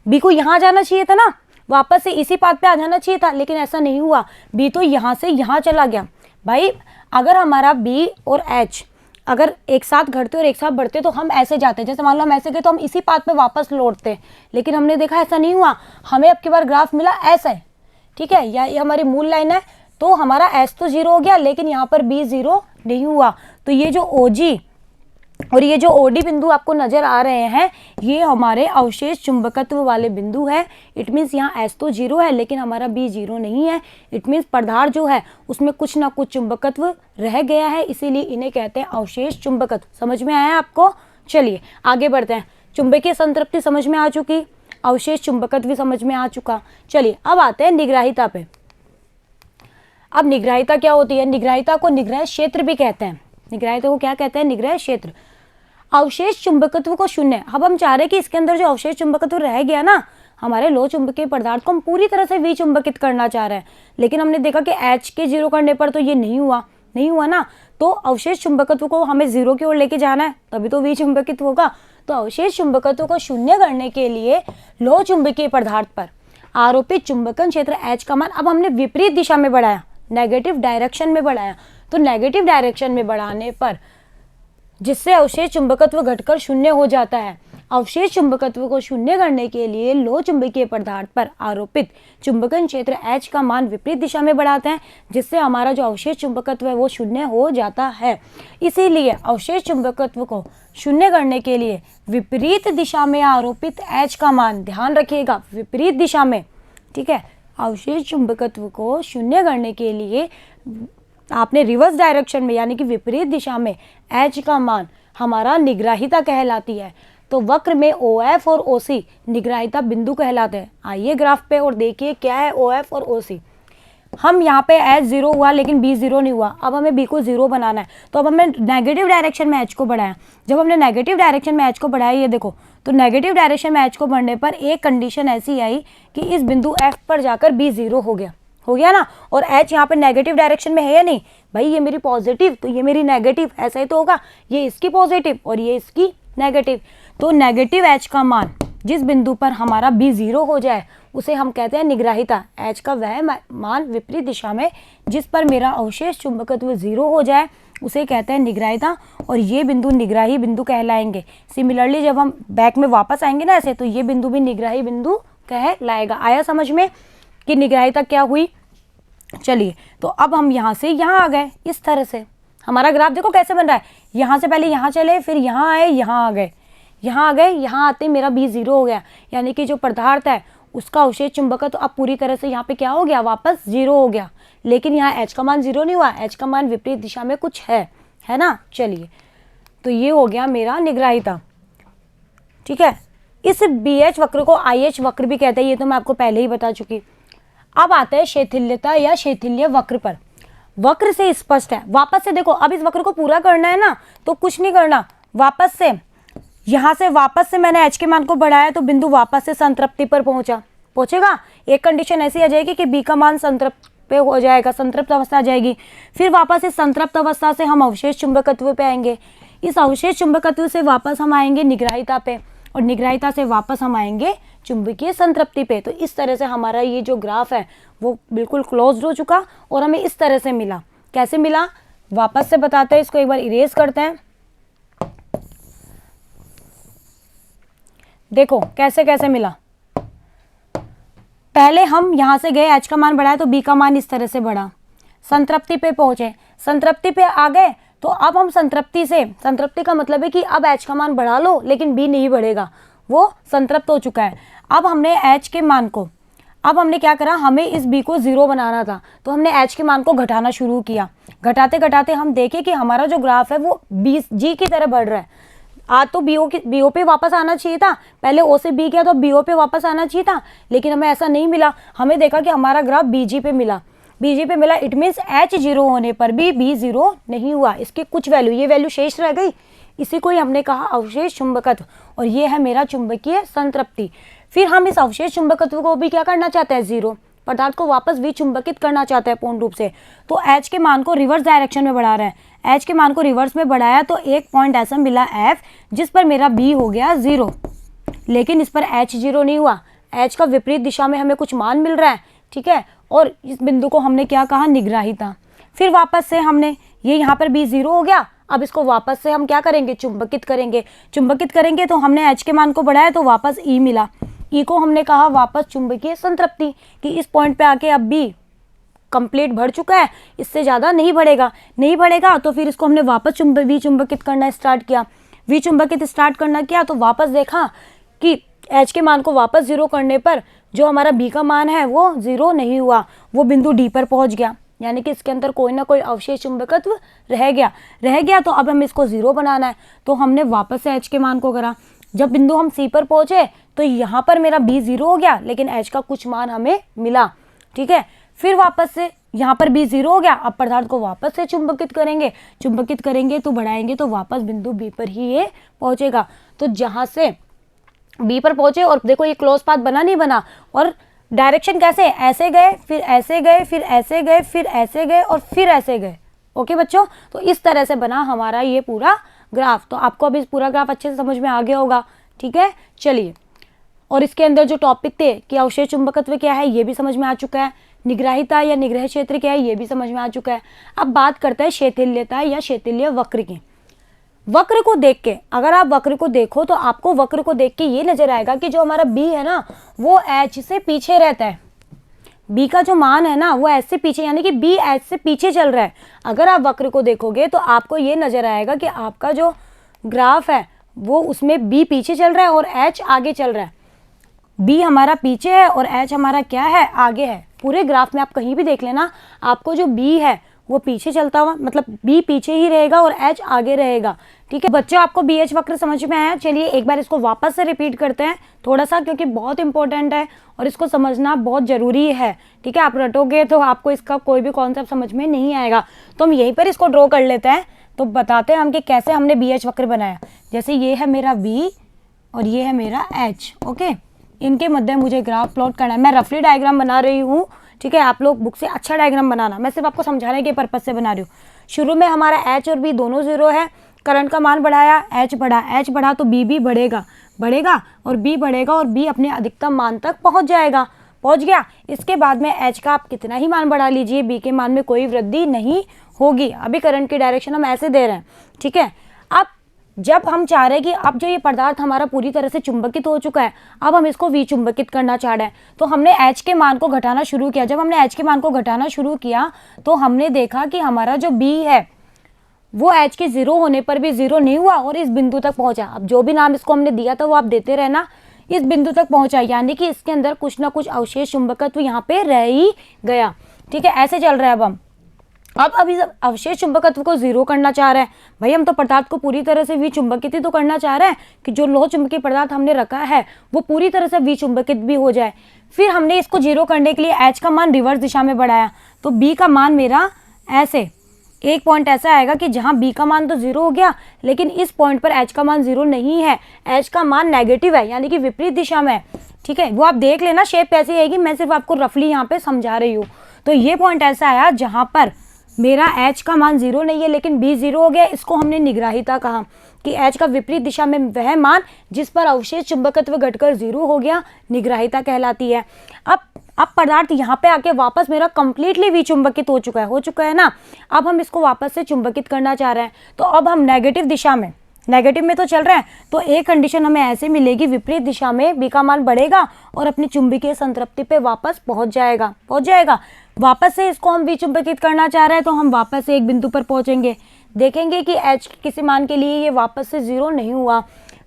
B को यहाँ जाना चाहिए था ना, वापस से इसी पाथ पे आ जाना चाहिए था, लेकिन ऐसा नहीं हुआ। B तो यहाँ से यहाँ चला गया। भाई अगर हमारा B और H अगर एक साथ घटते और एक साथ बढ़ते तो हम ऐसे जाते, जैसे मान लो हम ऐसे गए तो हम इसी पाथ पे वापस लौटते, लेकिन हमने देखा ऐसा नहीं हुआ। हमें अब की बार ग्राफ मिला ऐसा है। ठीक है, या ये हमारी मूल लाइन है, तो हमारा H तो 0 हो गया लेकिन यहाँ पर B 0 नहीं हुआ। तो ये जो OG और ये जो OD बिंदु आपको नजर आ रहे हैं, ये हमारे अवशेष चुंबकत्व वाले बिंदु है। इट मीन्स यहाँ S तो 0 है लेकिन हमारा B 0 नहीं है। इट मीन्स पदार्थ जो है उसमें कुछ ना कुछ चुंबकत्व रह गया है, इसीलिए इन्हें कहते हैं अवशेष चुंबकत्व। समझ में आया आपको? चलिए आगे बढ़ते हैं। चुंबकीय संतृप्ति समझ में आ चुकी, अवशेष चुंबकत्व भी समझ में आ चुका। चलिए अब आते हैं निग्राहिता पे। अब निग्राहिता क्या होती है? निग्राहिता को निग्रह क्षेत्र भी कहते हैं। निग्राहिता को क्या कहते हैं? निग्रह क्षेत्र। अवशेष चुंबकत्व को शून्य। अब हम चाह रहे हैं कि इसके अंदर जो अवशेष चुंबकत्व रह गया ना, हमारे लोह चुंबकीय पदार्थ को हम पूरी तरह से विचुंबकित करना चाह रहे हैं, लेकिन हमने देखा कि H के 0 करने पर तो ये नहीं हुआ ना। तो अवशेष चुंबकत्व को हमें 0 की ओर लेके जाना है, तभी तो विचुंबकित होगा। तो अवशेष चुंबकत्व को शून्य करने के लिए लोह चुंबकीय पदार्थ पर आरोपित चुंबकन क्षेत्र H का मान अब हमने विपरीत दिशा में बढ़ाया, नेगेटिव डायरेक्शन में बढ़ाया। तो नेगेटिव डायरेक्शन में बढ़ाने पर जिससे अवशेष चुंबकत्व घटकर शून्य हो जाता है। अवशेष चुंबकत्व को शून्य करने के लिए लोह चुंबकीय पदार्थ पर आरोपित चुंबकन क्षेत्र H का मान विपरीत दिशा में बढ़ाते हैं, जिससे हमारा जो अवशेष चुंबकत्व है वो शून्य हो जाता है। इसीलिए अवशेष चुंबकत्व को शून्य करने के लिए विपरीत दिशा में आरोपित H का मान, ध्यान रखिएगा विपरीत दिशा में, ठीक है। अवशेष चुंबकत्व को शून्य करने के लिए आपने रिवर्स डायरेक्शन में यानी कि विपरीत दिशा में H का मान हमारा निग्राहिता कहलाती है। तो वक्र में OF और OC निग्राहिता बिंदु कहलाते हैं। आइए ग्राफ पे और देखिए क्या है OF और OC। हम यहाँ पे H 0 हुआ लेकिन B 0 नहीं हुआ। अब हमें B को 0 बनाना है, तो अब हमने नेगेटिव डायरेक्शन में H को बढ़ाया। जब हमने नेगेटिव डायरेक्शन में H को बढ़ाया, ये देखो, तो नेगेटिव डायरेक्शन में H को बढ़ने पर एक कंडीशन ऐसी आई कि इस बिंदु F पर जाकर B 0 हो गया ना। और H यहाँ पे नेगेटिव डायरेक्शन में है या नहीं? भाई ये मेरी पॉजिटिव तो ये मेरी नेगेटिव, ऐसा ही तो होगा। ये इसकी पॉजिटिव और ये इसकी नेगेटिव। तो नेगेटिव H का मान जिस बिंदु पर हमारा B 0 हो जाए उसे हम कहते हैं निग्राहिता। H का वह मान विपरीत दिशा में जिस पर मेरा अवशेष चुंबकत्व 0 हो जाए उसे कहते हैं निग्राहिता, और ये बिंदु निग्राही बिंदु कहलाएंगे। सिमिलरली जब हम बैक में वापस आएंगे ना ऐसे, तो ये बिंदु भी निग्राही बिंदु कहलाएगा। आया समझ में कि निग्राहिता क्या हुई? चलिए तो अब हम यहाँ से यहाँ आ गए। इस तरह से हमारा ग्राफ देखो कैसे बन रहा है। यहाँ से पहले यहाँ चले, फिर यहाँ आए, यहाँ आ गए, यहाँ आते मेरा B 0 हो गया। यानी कि जो पदार्थ है उसका अवशेष चुंबकत्व तो अब पूरी तरह से यहाँ पे क्या हो गया, वापस 0 हो गया। लेकिन यहाँ H का मान 0 नहीं हुआ, H का मान विपरीत दिशा में कुछ है ना। चलिए तो ये हो गया मेरा निग्राहिता, ठीक है। इस BH वक्र को IH वक्र भी कहते हैं, ये तो मैं आपको पहले ही बता चुकी। अब आता है शैथिल्यता या शैथिल्य वक्र पर। वक्र से स्पष्ट है, वापस से देखो, अब इस वक्र को पूरा करना है ना, तो कुछ नहीं करना, वापस से यहाँ से वापस से मैंने H के मान को बढ़ाया तो बिंदु वापस से संतृप्ति पर पहुंचेगा। एक कंडीशन ऐसी आ जाएगी कि B का मान पे हो जाएगा, संतृप्त अवस्था आ जाएगी। फिर वापस इस संतृप्त अवस्था से हम अवशेष चुंबकत्व पे आएंगे, इस अवशेष चुंबकत्व से वापस हम आएंगे निग्राहिता पे, और निग्राहिता से वापस हम आएंगे चुंबकीय संतृप्ति पे। तो इस तरह से हमारा ये जो ग्राफ है वो बिल्कुल क्लोज्ड हो चुका और हमें इस तरह से मिला। कैसे मिला वापस से बताते हैं, इसको एक बार इरेज करते हैं। देखो कैसे कैसे मिला। पहले हम यहाँ से गए, H का मान बढ़ाया तो B का मान इस तरह से बढ़ा, संतृप्ति पे पहुंचे, संतृप्ति पे आ गए तो अब हम संतृप्ति से, संतृप्ति का मतलब है कि अब H का मान बढ़ा लो लेकिन B नहीं बढ़ेगा, वो संतृप्त हो चुका है। अब हमने H के मान को, अब हमने क्या करा, हमें इस B को 0 बनाना था तो हमने H के मान को घटाना शुरू किया। घटाते घटाते हम देखें कि हमारा जो ग्राफ है वो G की तरह बढ़ रहा है। आज तो BO पे वापस आना चाहिए था, पहले O से B किया तो BO पे वापस आना चाहिए था, लेकिन हमें ऐसा नहीं मिला। हमें देखा कि हमारा ग्राफ BG पे मिला, BG पे मिला। इट मीन्स H 0 होने पर भी B 0 नहीं हुआ, इसकी कुछ वैल्यू, ये वैल्यू शेष रह गई। इसी को ही हमने कहा अवशेष चुंबकत्व, और ये है मेरा चुंबकीय संतृप्ति। फिर हम इस अवशेष चुंबकत्व को भी क्या करना चाहते हैं, 0, पदार्थ को वापस विचुंबकित करना चाहते हैं पूर्ण रूप से। तो H के मान को रिवर्स डायरेक्शन में बढ़ा रहे हैं, H के मान को रिवर्स में बढ़ाया तो एक पॉइंट ऐसा मिला F जिस पर मेरा B हो गया 0, लेकिन इस पर H 0 नहीं हुआ, H का विपरीत दिशा में हमें कुछ मान मिल रहा है, ठीक है। और इस बिंदु को हमने क्या कहा, निग्राहिता। फिर वापस से हमने ये यहाँ पर B 0 हो गया, अब इसको वापस से हम क्या करेंगे, चुंबकित करेंगे। चुंबकित करेंगे तो हमने H के मान को बढ़ाया तो वापस E मिला, E को हमने कहा वापस चुंबकीय संतृप्ति, कि इस पॉइंट पे आके अब B कंप्लीट बढ़ चुका है, इससे ज़्यादा नहीं बढ़ेगा, नहीं बढ़ेगा तो फिर इसको हमने वापस विचुंबकित करना स्टार्ट किया। विचुंबकित स्टार्ट करना किया तो वापस देखा कि H के मान को वापस 0 करने पर जो हमारा B का मान है वो 0 नहीं हुआ, वो बिंदु D पर पहुंच गया, यानी कि इसके अंदर कोई ना कोई अवशेष चुंबकत्व रह गया। तो अब हमें इसको 0 बनाना है, तो हमने वापस से H के मान को करा। जब बिंदु हम C पर पहुंचे तो यहाँ पर मेरा B 0 हो गया, लेकिन H का कुछ मान हमें मिला, ठीक है। फिर वापस से यहाँ पर B 0 हो गया, अब पदार्थ को वापस से चुंबकित करेंगे तो बढ़ाएंगे तो वापस बिंदु B पर ही ये पहुंचेगा। तो जहाँ से B पर पहुंचे, और देखो ये क्लोज पाथ बना नहीं बना, और डायरेक्शन कैसे, ऐसे गए, फिर ऐसे गए, फिर ऐसे गए, फिर ऐसे गए और फिर ऐसे गए। ओके बच्चों, तो इस तरह से बना हमारा ये पूरा ग्राफ। तो आपको अभी पूरा ग्राफ अच्छे से समझ में आ गया होगा, ठीक है। चलिए, और इसके अंदर जो टॉपिक थे कि अवशेष चुंबकत्व क्या है ये भी समझ में आ चुका है, निग्राहिता या निग्रह क्षेत्र क्या है ये भी समझ में आ चुका है। अब बात करते हैं शैथिल्यता या शैथिल्य वक्र की। वक्र को देख के, अगर आप वक्र को देखो तो आपको वक्र को देख के ये नजर आएगा कि जो हमारा B है ना वो H से पीछे रहता है, B का जो मान है ना वो H से पीछे, यानी कि B H से पीछे चल रहा है। अगर आप वक्र को देखोगे तो आपको ये नजर आएगा कि आपका जो ग्राफ है वो उसमें B पीछे चल रहा है और H आगे चल रहा है। B हमारा पीछे है और H हमारा क्या है, आगे है। पूरे ग्राफ में आप कहीं भी देख लेना, आपको जो B है वो पीछे चलता हुआ, मतलब B पीछे ही रहेगा और H आगे रहेगा, ठीक है। बच्चों आपको BH वक्र समझ में आया। चलिए एक बार इसको वापस से रिपीट करते हैं थोड़ा सा, क्योंकि बहुत इंपॉर्टेंट है और इसको समझना बहुत ज़रूरी है, ठीक है। आप रटोगे तो आपको इसका कोई भी कॉन्सेप्ट समझ में नहीं आएगा। तो हम यहीं पर इसको ड्रॉ कर लेते हैं, तो बताते हैं हम कि कैसे हमने BH वक्र बनाया। जैसे ये है मेरा B और ये है मेरा H, ओके। इनके मध्य मुझे ग्राफ प्लॉट करना है। मैं रफली डायग्राम बना रही हूँ, ठीक है। आप लोग बुक से अच्छा डायग्राम बनाना, मैं सिर्फ आपको समझाने के पर्पज से बना रही हूँ। शुरू में हमारा H और B दोनों 0 है, करंट का मान बढ़ाया, H बढ़ा तो B भी बढ़ेगा और B बढ़ेगा और B अपने अधिकतम मान तक पहुँच गया। इसके बाद में H का आप कितना ही मान बढ़ा लीजिए, B के मान में कोई वृद्धि नहीं होगी। अभी करंट की डायरेक्शन हम ऐसे दे रहे हैं, ठीक है। अब जब हम चाह रहे हैं कि अब जो ये पदार्थ हमारा पूरी तरह से चुंबकित हो चुका है, अब हम इसको विचुंबकित करना चाह रहे हैं, तो हमने H के मान को घटाना शुरू किया। जब हमने H के मान को घटाना शुरू किया तो हमने देखा कि हमारा जो B है वो H के 0 होने पर भी 0 नहीं हुआ और इस बिंदु तक पहुंचा। अब जो भी नाम इसको हमने दिया था वो आप देते रहना, इस बिंदु तक पहुंचा, यानी कि इसके अंदर कुछ ना कुछ अवशेष चुंबकत्व यहाँ पे रह ही गया, ठीक है। ऐसे चल रहा है। अब इस अवशेष चुंबकत्व को 0 करना चाह रहे हैं। भाई हम तो पदार्थ को पूरी तरह से विचुंबकित ही तो करना चाह रहे हैं कि जो लोह चुंबकीय पदार्थ हमने रखा है वो पूरी तरह से विचुंबकित भी हो जाए। फिर हमने इसको 0 करने के लिए H का मान रिवर्स दिशा में बढ़ाया, तो B का मान मेरा ऐसे एक पॉइंट ऐसा आएगा कि जहाँ B का मान तो 0 हो गया, लेकिन इस पॉइंट पर H का मान 0 नहीं है, H का मान नेगेटिव है, यानी कि विपरीत दिशा में है, ठीक है। वो आप देख लेना शेप कैसी आएगी, मैं सिर्फ आपको रफली यहाँ पे समझा रही हूँ। तो ये पॉइंट ऐसा आया जहां पर मेरा H का मान 0 नहीं है लेकिन B 0 हो गया। इसको हमने निग्राहिता कहा कि H का विपरीत दिशा में वह मान जिस पर अवशेष चुंबकत्व घटकर 0 हो गया, निग्राहिता कहलाती है। अब पदार्थ यहाँ पे आके वापस मेरा कंप्लीटली विचुंबकित हो चुका है ना। अब हम इसको वापस से चुंबकित करना चाह रहे हैं, तो अब हम नेगेटिव दिशा में, नेगेटिव में तो चल रहे हैं, तो एक कंडीशन हमें ऐसे मिलेगी, विपरीत दिशा में B का मान बढ़ेगा और अपनी चुंबकीय संतृप्ति पे वापस पहुंच जाएगा। वापस से इसको हम विचुंबकित करना चाह रहे हैं, तो हम वापस से एक बिंदु पर पहुंचेंगे, देखेंगे कि H किसी मान के लिए ये वापस से 0 नहीं हुआ।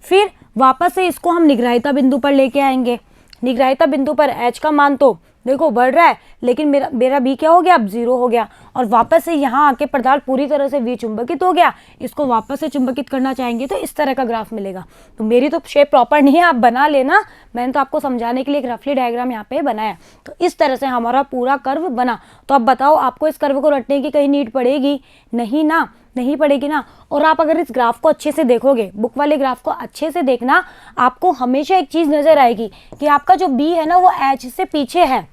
फिर वापस से इसको हम निग्राहिता बिंदु पर लेके आएंगे। निग्राहिता बिंदु पर H का मान तो देखो बढ़ रहा है, लेकिन मेरा B क्या हो गया, अब 0 हो गया। और वापस से यहाँ आके पदार्थ पूरी तरह से विचुंबकित हो गया। इसको वापस से चुंबकित करना चाहेंगे तो इस तरह का ग्राफ मिलेगा। तो मेरी तो शेप प्रॉपर नहीं है, आप बना लेना, मैंने तो आपको समझाने के लिए एक रफली डायग्राम यहाँ पे बनाया। तो इस तरह से हमारा पूरा कर्व बना। तो अब बताओ, आपको इस कर्व को रटने की कहीं नीड पड़ेगी नहीं ना, नहीं पड़ेगी ना। और आप अगर इस ग्राफ को अच्छे से देखोगे, बुक वाले ग्राफ को अच्छे से देखना, आपको हमेशा एक चीज़ नज़र आएगी कि आपका जो B है ना वो H से पीछे है,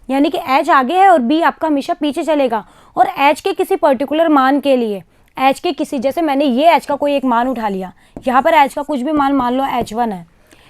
यानी कि H आगे है और B आपका हमेशा पीछे चलेगा। और H के किसी पर्टिकुलर मान के लिए, H के किसी, जैसे मैंने ये H का कोई एक मान उठा लिया, यहाँ पर H का कुछ भी मान मान लो H1 है,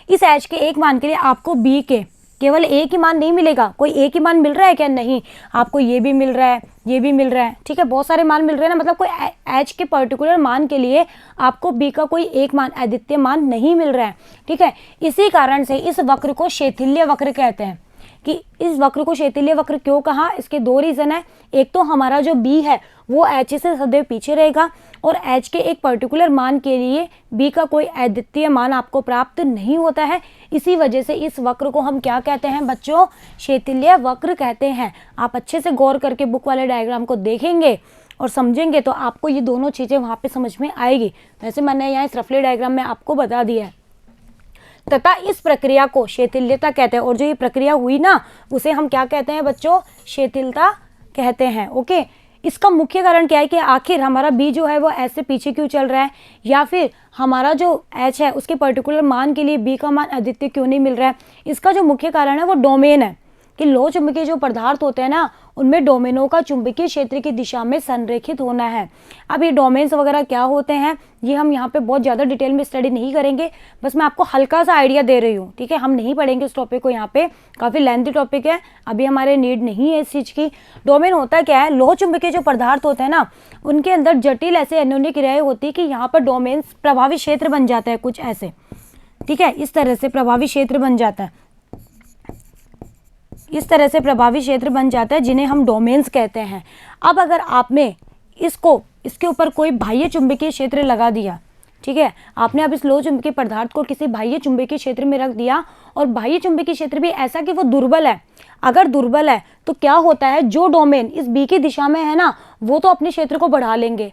इस H के एक मान के लिए आपको B के केवल एक ही मान नहीं मिलेगा। कोई एक ही मान मिल रहा है क्या, नहीं, आपको ये भी मिल रहा है, ये भी मिल रहा है, ठीक है, बहुत सारे मान मिल रहे हैं ना। मतलब कोई H के पर्टिकुलर मान के लिए आपको B का कोई एक मान, अद्वितीय मान नहीं मिल रहा है, ठीक है। इसी कारण से इस वक्र को शैथिल्य वक्र कहते हैं। कि इस वक्र को शैथिल्य वक्र क्यों कहा, इसके दो रीजन है। एक तो हमारा जो B है वो H से सदैव पीछे रहेगा और H के एक पर्टिकुलर मान के लिए B का कोई अद्वितीय मान आपको प्राप्त नहीं होता है। इसी वजह से इस वक्र को हम क्या कहते हैं बच्चों, शैथिल्य वक्र कहते हैं। आप अच्छे से गौर करके बुक वाले डायग्राम को देखेंगे और समझेंगे तो आपको ये दोनों चीज़ें वहाँ पे समझ में आएगी। वैसे मैंने यहाँ इस रफली डायग्राम में आपको बता दिया है। तथा इस प्रक्रिया को शैथिल्यता कहते हैं। और जो ये प्रक्रिया हुई ना, उसे हम क्या कहते हैं बच्चों, शैथिलता कहते हैं। ओके, इसका मुख्य कारण क्या है कि आखिर हमारा B जो है वो ऐसे पीछे क्यों चल रहा है, या फिर हमारा जो H है उसके पर्टिकुलर मान के लिए B का मान अद्वितीय क्यों नहीं मिल रहा है। इसका जो मुख्य कारण है वो डोमेन है कि लोह चुंबकीय जो पदार्थ होते हैं ना, उनमें डोमेनों का चुंबकीय क्षेत्र की दिशा में संरेखित होना है। अब ये डोमेन्स वगैरह क्या होते हैं ये हम यहाँ पे बहुत ज़्यादा डिटेल में स्टडी नहीं करेंगे, बस मैं आपको हल्का सा आइडिया दे रही हूँ, ठीक है। हम नहीं पढ़ेंगे इस टॉपिक को, यहाँ पे काफ़ी लेंथी टॉपिक है, अभी हमारे नीड नहीं है इस चीज़ की। डोमेन होता क्या है, लोह चुंबकीय जो पदार्थ होते हैं ना, उनके अंदर जटिल ऐसे अन्योन्य क्रियाएं होती है कि यहाँ पर डोमेन्स प्रभावी क्षेत्र बन जाता है कुछ ऐसे, ठीक है। इस तरह से प्रभावी क्षेत्र बन जाता है, इस तरह से प्रभावी क्षेत्र बन जाता है जिन्हें हम डोमेन्स कहते हैं। अब अगर आपने इसके ऊपर कोई बाह्य चुंबकीय क्षेत्र लगा दिया, ठीक है, आपने अब इस लोह चुंबकीय पदार्थ को किसी बाह्य चुंबकीय क्षेत्र में रख दिया और बाह्य चुंबकीय क्षेत्र भी ऐसा कि वो दुर्बल है। अगर दुर्बल है तो क्या होता है, जो डोमेन इस B की दिशा में है ना, वो तो अपने क्षेत्र को बढ़ा लेंगे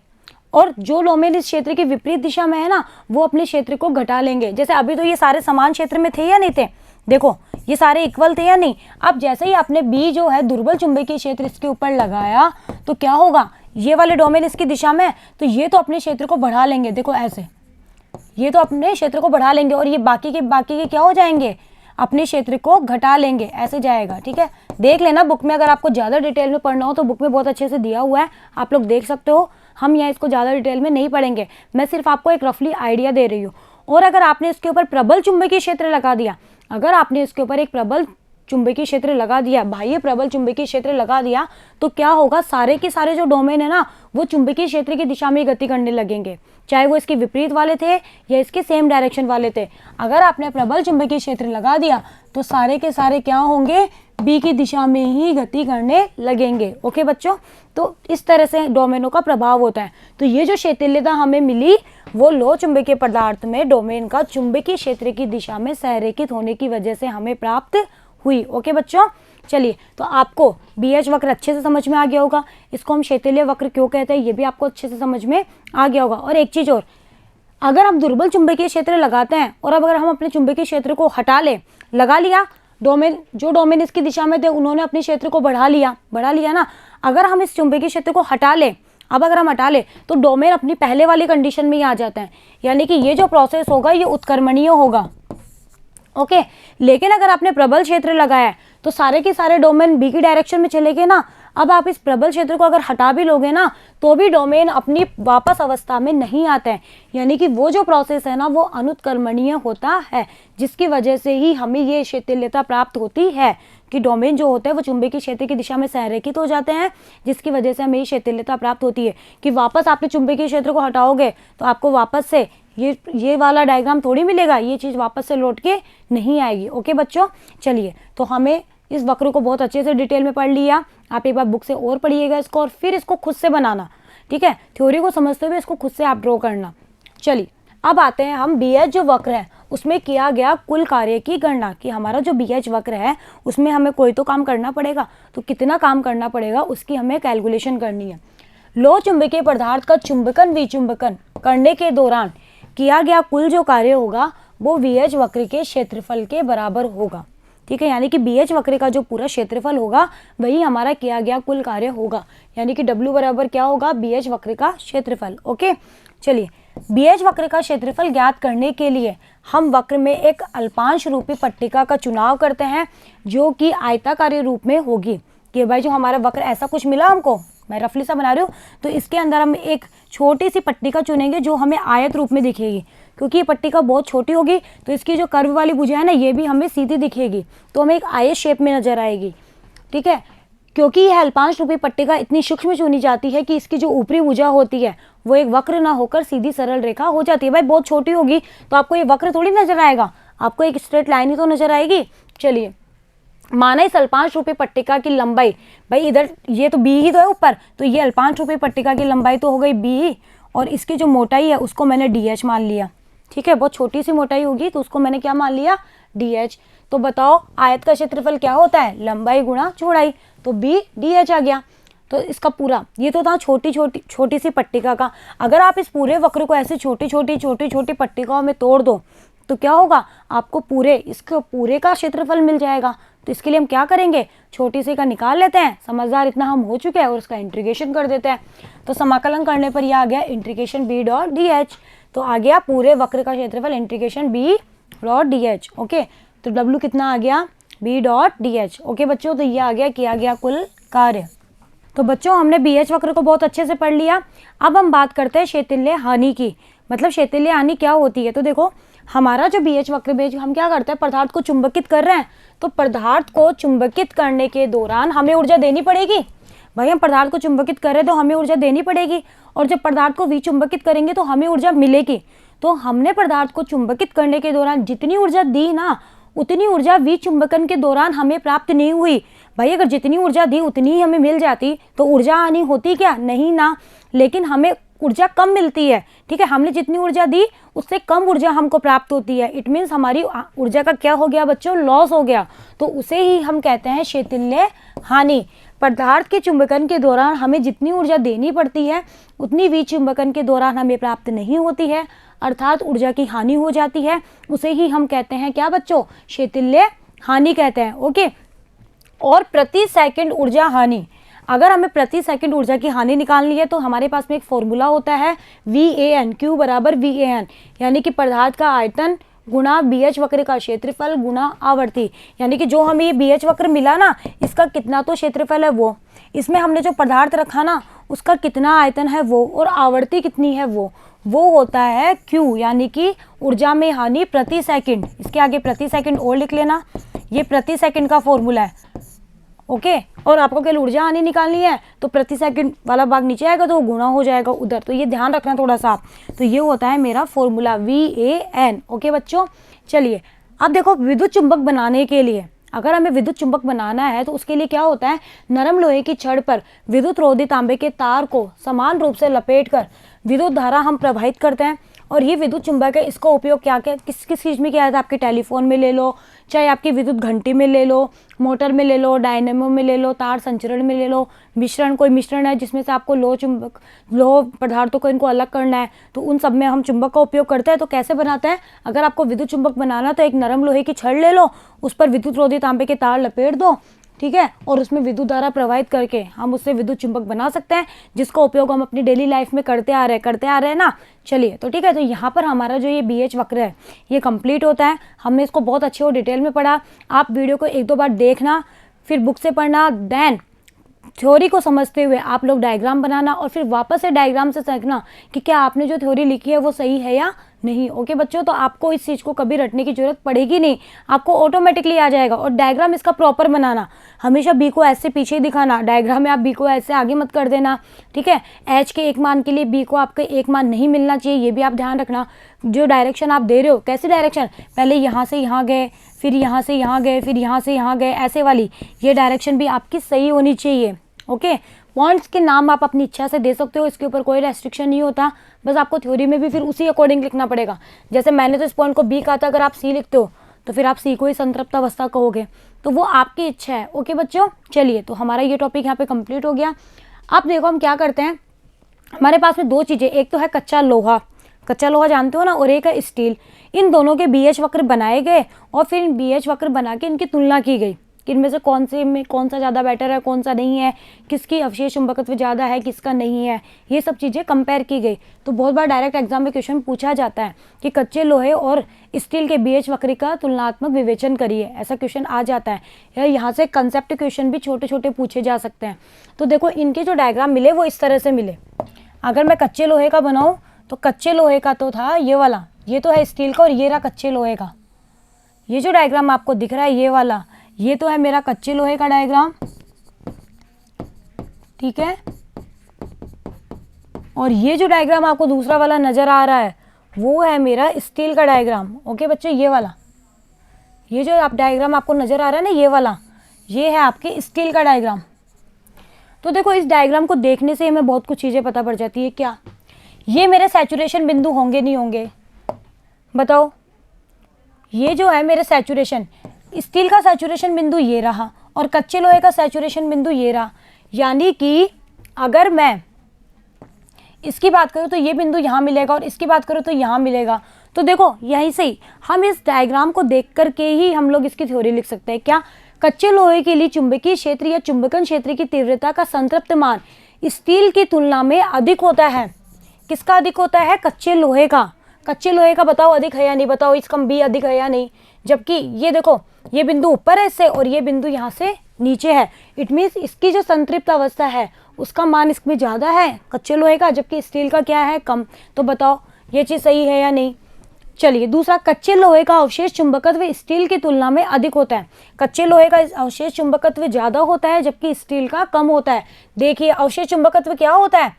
और जो डोमेन इस क्षेत्र की विपरीत दिशा में है ना, वो अपने क्षेत्र को घटा लेंगे। जैसे अभी तो ये सारे समान क्षेत्र में थे या नहीं थे, देखो ये सारे इक्वल थे या नहीं। अब जैसे ही आपने B जो है दुर्बल चुंबकीय क्षेत्र इसके ऊपर लगाया तो क्या होगा, ये वाले डोमेन इसकी दिशा में, तो ये तो अपने क्षेत्र को बढ़ा लेंगे, देखो ऐसे, ये तो अपने क्षेत्र को बढ़ा लेंगे और ये बाकी के क्या हो जाएंगे, अपने क्षेत्र को घटा लेंगे, ऐसे जाएगा, ठीक है। देख लेना बुक में, अगर आपको ज़्यादा डिटेल में पढ़ना हो तो बुक में बहुत अच्छे से दिया हुआ है, आप लोग देख सकते हो। हम यहाँ इसको ज़्यादा डिटेल में नहीं पढ़ेंगे, मैं सिर्फ आपको एक रफली आइडिया दे रही हूँ। और अगर आपने इसके ऊपर प्रबल चुंबकीय क्षेत्र लगा दिया, अगर आपने इसके ऊपर एक प्रबल चुंबकीय क्षेत्र लगा दिया, बाह्य प्रबल चुंबकीय क्षेत्र लगा दिया, तो क्या होगा, सारे के सारे जो डोमेन है ना, वो चुंबकीय क्षेत्र की दिशा में गति करने लगेंगे, चाहे वो इसके विपरीत वाले थे या इसके सेम डायरेक्शन वाले थे। अगर आपने प्रबल चुंबकीय क्षेत्र लगा दिया तो सारे के सारे क्या होंगे, B की दिशा में ही गति करने लगेंगे। ओके बच्चों, तो इस तरह से डोमेनों का प्रभाव होता है। तो ये जो शैथिल्यता हमें मिली वो लोह चुंबकीय पदार्थ में डोमेन का चुंबकीय क्षेत्र की दिशा में संरेखित होने की वजह से हमें प्राप्त हुई। ओके बच्चों, चलिए, तो आपको BH वक्र अच्छे से समझ में आ गया होगा। इसको हम शैथिल्य वक्र क्यों कहते हैं ये भी आपको अच्छे से समझ में आ गया होगा। और एक चीज़ और, अगर हम दुर्बल चुंबकीय क्षेत्र लगाते हैं और अब अगर हम अपने चुंबकीय क्षेत्र को हटा लें, लगा लिया, जो डोमेन इसकी दिशा में थे उन्होंने अपने क्षेत्र को बढ़ा लिया ना। अगर हम इस चुंबकीय क्षेत्र को हटा लें, अब अगर हम हटा ले तो डोमेन अपनी पहले वाली कंडीशन में ही आ जाते हैं, यानी कि ये जो प्रोसेस होगा ये उत्क्रमणीय होगा। ओके, लेकिन अगर आपने प्रबल क्षेत्र लगाया है तो सारे के सारे डोमेन B की डायरेक्शन में चले गए ना। अब आप इस प्रबल क्षेत्र को अगर हटा भी लोगे ना तो भी डोमेन अपनी वापस अवस्था में नहीं आता है, यानी कि वो जो प्रोसेस है ना वो अनुत्क्रमणीय होता है, जिसकी वजह से ही हमें ये शिथिलता प्राप्त होती है कि डोमेन जो होता है वो चुंबकीय क्षेत्र की दिशा में संरेखित हो जाते हैं, जिसकी वजह से हमें ये शिथिलता प्राप्त होती है कि वापस आपने चुंबकीय क्षेत्र को हटाओगे तो आपको वापस से ये वाला डायग्राम थोड़ी मिलेगा, ये चीज़ वापस से लौट के नहीं आएगी। ओके बच्चों, चलिए तो हमें इस वक्र को बहुत अच्छे से डिटेल में पढ़ लिया। आप एक बार बुक से और पढ़िएगा इसको और फिर इसको खुद से बनाना, ठीक है, थ्योरी को समझते हुए इसको खुद से आप ड्रॉ करना। चलिए अब आते हैं हम BH जो वक्र है उसमें किया गया कुल कार्य की गणना, कि हमारा जो BH वक्र है उसमें हमें कोई तो काम करना पड़ेगा, तो कितना काम करना पड़ेगा उसकी हमें कैलकुलेशन करनी है। लो चुंबकीय पदार्थ का चुंबकन विचुंबकन करने के दौरान किया गया कुल जो कार्य होगा वो BH वक्र के क्षेत्रफल के बराबर होगा, ठीक है, यानी कि BH वक्र का जो पूरा क्षेत्रफल होगा वही हमारा किया गया कुल कार्य होगा, यानी कि W बराबर क्या होगा, BH वक्र का क्षेत्रफल। ओके, चलिए BH वक्र का क्षेत्रफल ज्ञात करने के लिए हम वक्र में एक अल्पांश रूपी पट्टिका का चुनाव करते हैं जो कि आयताकारी रूप में होगी। कि भाई जो हमारा वक्र ऐसा कुछ मिला हमको, मैं रफली सा बना रही हूँ, तो इसके अंदर हम एक छोटी सी पट्टिका चुनेंगे जो हमें आयत रूप में दिखेगी, क्योंकि ये पट्टिका बहुत छोटी होगी तो इसकी जो कर्व वाली भुजा है ना ये भी हमें सीधी दिखेगी, तो हमें एक आयत शेप में नजर आएगी, ठीक है। क्योंकि यह अल्पांश रूपी पट्टिका इतनी सूक्ष्म चुनी जाती है कि इसकी जो ऊपरी भुजा होती है वो एक वक्र ना होकर सीधी सरल रेखा हो जाती है। भाई बहुत छोटी होगी तो आपको ये वक्र थोड़ी नजर आएगा, आपको एक स्ट्रेट लाइन ही तो नजर आएगी। चलिए माना इस अल्पांश रूपी पट्टिका की लंबाई, भाई इधर ये तो बी ही तो है ऊपर, तो ये अल्पांश रूपी पट्टिका की लंबाई तो हो गई बी, और इसकी जो मोटाई है उसको मैंने DH मान लिया, ठीक है, बहुत छोटी सी मोटाई होगी तो उसको मैंने क्या मान लिया, DH। तो बताओ आयत का क्षेत्रफल क्या होता है, लंबाई गुणा चौड़ाई, तो BDH आ गया। तो इसका पूरा ये तो था छोटी सी पट्टिका का। अगर आप इस पूरे वक्र को ऐसे छोटी छोटी पट्टिकाओं में तोड़ दो तो क्या होगा, आपको इसके पूरे का क्षेत्रफल मिल जाएगा। तो इसके लिए हम क्या करेंगे, छोटी सी का निकाल लेते हैं, समझदार इतना हम हो चुके हैं, और इसका इंटीग्रेशन कर देते हैं। तो समाकलन करने पर यह आ गया इंटीग्रेशन B.DH, तो आ गया पूरे वक्र का क्षेत्रफल इंटीग्रेशन B.DH। ओके, तो W कितना आ गया, B.DH। ओके बच्चों, तो ये आ गया किया गया कुल कार्य। तो बच्चों हमने BH वक्र को बहुत अच्छे से पढ़ लिया। अब हम बात करते हैं क्षेत्रफल हानि की, मतलब क्षेत्रफल हानि क्या होती है। तो देखो हमारा जो BH वक्र में हम क्या करते हैं, पदार्थ को चुंबकित कर रहे हैं, तो पदार्थ को चुंबकित करने के दौरान हमें ऊर्जा देनी पड़ेगी। भाई हम पदार्थ को चुंबकित कर रहे हैं तो हमें ऊर्जा देनी पड़ेगी, और जब पदार्थ को विचुंबकित करेंगे तो हमें ऊर्जा मिलेगी। तो हमने पदार्थ को चुंबकित करने के दौरान जितनी ऊर्जा दी ना, उतनी ऊर्जा विचुंबकन के दौरान हमें प्राप्त नहीं हुई। भाई अगर जितनी ऊर्जा दी उतनी ही हमें मिल जाती तो ऊर्जा हानि होती क्या, नहीं ना, लेकिन हमें ऊर्जा कम मिलती है, ठीक है, हमने जितनी ऊर्जा दी उससे कम ऊर्जा हमको प्राप्त होती है। इट मीन्स हमारी ऊर्जा का क्या हो गया बच्चों, लॉस हो गया, तो उसे ही हम कहते हैं क्षेत्रफल हानि। पदार्थ के चुंबकन के दौरान हमें जितनी ऊर्जा देनी पड़ती है उतनी विचुंबकन के दौरान हमें प्राप्त नहीं होती है, अर्थात ऊर्जा की हानि हो जाती है, उसे ही हम कहते हैं क्या बच्चों, क्षेत्रफल हानि कहते हैं। ओके, और प्रति सेकंड ऊर्जा हानि, अगर हमें प्रति सेकंड ऊर्जा की हानि निकालनी है तो हमारे पास में एक फॉर्मूला होता है VAN, Q बराबर VAN, यानी कि पदार्थ का आयतन गुणा BH वक्र का क्षेत्रफल गुणा आवर्ती, यानी कि जो हमें ये BH वक्र मिला ना इसका कितना तो क्षेत्रफल है वो, इसमें हमने जो पदार्थ रखा ना उसका कितना आयतन है वो, और आवर्ती कितनी है वो होता है Q, यानी कि ऊर्जा में हानि प्रति सेकंड। इसके आगे प्रति सेकंड और लिख लेना, ये प्रति सेकंड का फॉर्मूला है। ओके, और आपको केवल ऊर्जा हानि निकालनी है तो प्रति सेकंड वाला भाग नीचे आएगा तो वो गुणा हो जाएगा उधर, तो ये ध्यान रखना थोड़ा सा। तो ये होता है मेरा फॉर्मूला VAN। ओके बच्चों, चलिए अब देखो विद्युत चुंबक बनाने के लिए, अगर हमें विद्युत चुंबक बनाना है तो उसके लिए क्या होता है, नरम लोहे की छड़ पर विद्युत रोधी तांबे के तार को समान रूप से लपेट कर विद्युत धारा हम प्रवाहित करते हैं, और ये विद्युत चुंबक है, इसका उपयोग क्या किस चीज़ में किया जाता है, आपके टेलीफोन में ले लो, चाहे आपकी विद्युत घंटी में ले लो, मोटर में ले लो, डायनेमो में ले लो, तार संचरण में ले लो, कोई मिश्रण है जिसमें से आपको लोह पदार्थों को इनको अलग करना है, तो उन सब में हम चुंबक का उपयोग करते हैं। तो कैसे बनाते हैं, अगर आपको विद्युत चुंबक बनाना तो एक नरम लोहे की छड़ ले लो, उस पर विद्युत रोधी तांबे के तार लपेट दो, ठीक है, और उसमें विद्युत धारा प्रवाहित करके हम उससे विद्युत चुंबक बना सकते हैं, जिसका उपयोग हम अपनी डेली लाइफ में करते आ रहे हैं ना। चलिए तो ठीक है, तो यहाँ पर हमारा जो ये BH वक्र है ये कंप्लीट होता है। हमने इसको बहुत अच्छे और डिटेल में पढ़ा। आप वीडियो को 1-2 बार देखना, फिर बुक से पढ़ना, देन थ्योरी को समझते हुए आप लोग डायग्राम बनाना और फिर वापस से डायग्राम से देखना कि क्या आपने जो थ्योरी लिखी है वो सही है या नहीं। ओके बच्चों, तो आपको इस चीज़ को कभी रटने की जरूरत पड़ेगी नहीं, आपको ऑटोमेटिकली आ जाएगा। और डायग्राम इसका प्रॉपर बनाना, हमेशा बी को ऐसे पीछे दिखाना, डायग्राम में आप बी को ऐसे आगे मत कर देना, ठीक है। एच के 1 मान के लिए बी को आपका 1 मान नहीं मिलना चाहिए, ये भी आप ध्यान रखना। जो डायरेक्शन आप दे रहे हो, कैसी डायरेक्शन, पहले यहाँ से यहाँ गए, फिर यहाँ से यहाँ गए, फिर यहाँ से यहाँ गए, ऐसे वाली, ये डायरेक्शन भी आपकी सही होनी चाहिए। ओके, पॉइंट्स के नाम आप अपनी इच्छा से दे सकते हो, इसके ऊपर कोई रेस्ट्रिक्शन नहीं होता, बस आपको थ्योरी में भी फिर उसी अकॉर्डिंग लिखना पड़ेगा। जैसे मैंने तो इस पॉइंट को बी कहा था, अगर आप सी लिखते हो तो फिर आप सी को ही संतृप्त अवस्था कहोगे, तो वो आपकी इच्छा है। ओके बच्चों, चलिए, तो हमारा ये टॉपिक यहाँ पे कंप्लीट हो गया। अब देखो हम क्या करते हैं, हमारे पास में 2 चीज़ें, एक तो है कच्चा लोहा, कच्चा लोहा जानते हो ना, और एक है स्टील। इन दोनों के BH वक्र बनाए गए और फिर इन BH वक्र बना के इनकी तुलना की गई कि इनमें से कौन से में कौन सा ज़्यादा बेटर है, कौन सा नहीं है, किसकी अवशेष चुंबकत्व ज़्यादा है, किसका नहीं है, ये सब चीज़ें कंपेयर की गई। तो बहुत बार डायरेक्ट एग्जाम में क्वेश्चन पूछा जाता है कि कच्चे लोहे और स्टील के BH वक्र का तुलनात्मक विवेचन करिए, ऐसा क्वेश्चन आ जाता है। या यहाँ से कंसेप्ट क्वेश्चन भी छोटे छोटे पूछे जा सकते हैं। तो देखो इनके जो डायग्राम मिले वो इस तरह से मिले। अगर मैं कच्चे लोहे का बनाऊँ तो कच्चे लोहे का तो था ये वाला, ये तो है स्टील का, और ये रहा कच्चे लोहे का। ये जो डायग्राम आपको दिख रहा है ये वाला, ये तो है मेरा कच्चे लोहे का डायग्राम, ठीक है। और ये जो डायग्राम आपको दूसरा वाला नजर आ रहा है वो है मेरा स्टील का डायग्राम। ओके बच्चों, ये वाला, ये जो आप डायग्राम आपको नजर आ रहा है ना, ये वाला, ये है आपके स्टील का डायग्राम। तो देखो इस डायग्राम को देखने से हमें बहुत कुछ चीजें पता पड़ जाती है। क्या ये मेरे सैचुरेशन बिंदु होंगे नहीं होंगे, बताओ। ये जो है मेरे सैचुरेशन, स्टील का सैचुरेशन बिंदु ये रहा और कच्चे लोहे का सैचुरेशन बिंदु ये रहा। यानी कि अगर मैं इसकी बात करूँ तो ये बिंदु यहाँ मिलेगा और इसकी बात करूँ तो यहाँ मिलेगा। तो देखो यहीं से ही हम इस डायग्राम को देख करके ही हम लोग इसकी थ्योरी लिख सकते हैं। क्या, कच्चे लोहे के लिए चुंबकीय क्षेत्र या चुंबकन क्षेत्र की तीव्रता का संतृप्त मान स्टील की तुलना में अधिक होता है। किसका अधिक होता है? कच्चे लोहे का। कच्चे लोहे का बताओ अधिक है या नहीं, बताओ इसका बी अधिक है या नहीं। जबकि ये देखो ये बिंदु ऊपर है इससे और ये बिंदु यहाँ से नीचे है। इट मीन्स इसकी जो संतृप्त अवस्था है उसका मान इसमें ज़्यादा है कच्चे लोहे का, जबकि स्टील का क्या है, कम। तो बताओ ये चीज़ सही है या नहीं। चलिए दूसरा, कच्चे लोहे का अवशेष चुंबकत्व स्टील की तुलना में अधिक होता है। कच्चे लोहे का अवशेष चुंबकत्व ज़्यादा होता है जबकि स्टील का कम होता है। देखिए अवशेष चुंबकत्व क्या होता है,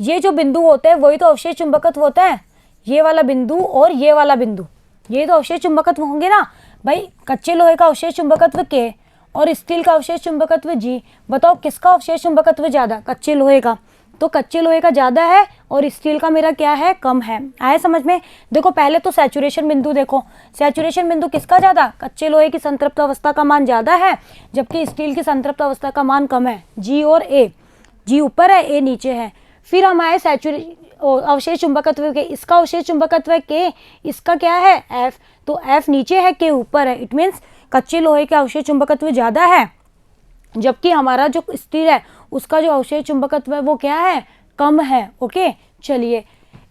ये जो बिंदु होते हैं वही तो अवशेष चुंबकत्व होता है। ये वाला बिंदु और ये वाला बिंदु, ये तो अवशेष चुंबकत्व होंगे ना भाई। कच्चे लोहे का अवशेष चुंबकत्व के और स्टील का अवशेष चुंबकत्व जी। बताओ किसका अवशेष चुंबकत्व ज़्यादा? कच्चे लोहे का। तो कच्चे लोहे का ज़्यादा है और स्टील का मेरा क्या है, कम है। आए समझ में? देखो पहले तो सैचुरेशन बिंदु देखो, सैचुरेशन बिंदु किसका ज़्यादा? कच्चे लोहे की संतृप्त अवस्था का मान ज़्यादा है जबकि स्टील की संतृप्त अवस्था का मान कम है। जी और ए, जी ऊपर है ए नीचे है। फिर हम आए अवशेष चुंबकत्व के, इसका अवशेष चुंबकत्व है के, इसका क्या है एफ, तो एफ नीचे है के ऊपर है। इट मीन्स कच्चे लोहे का अवशेष चुंबकत्व ज़्यादा है जबकि हमारा जो स्टील है उसका जो अवशेष चुंबकत्व है वो क्या है, कम है। ओके चलिए,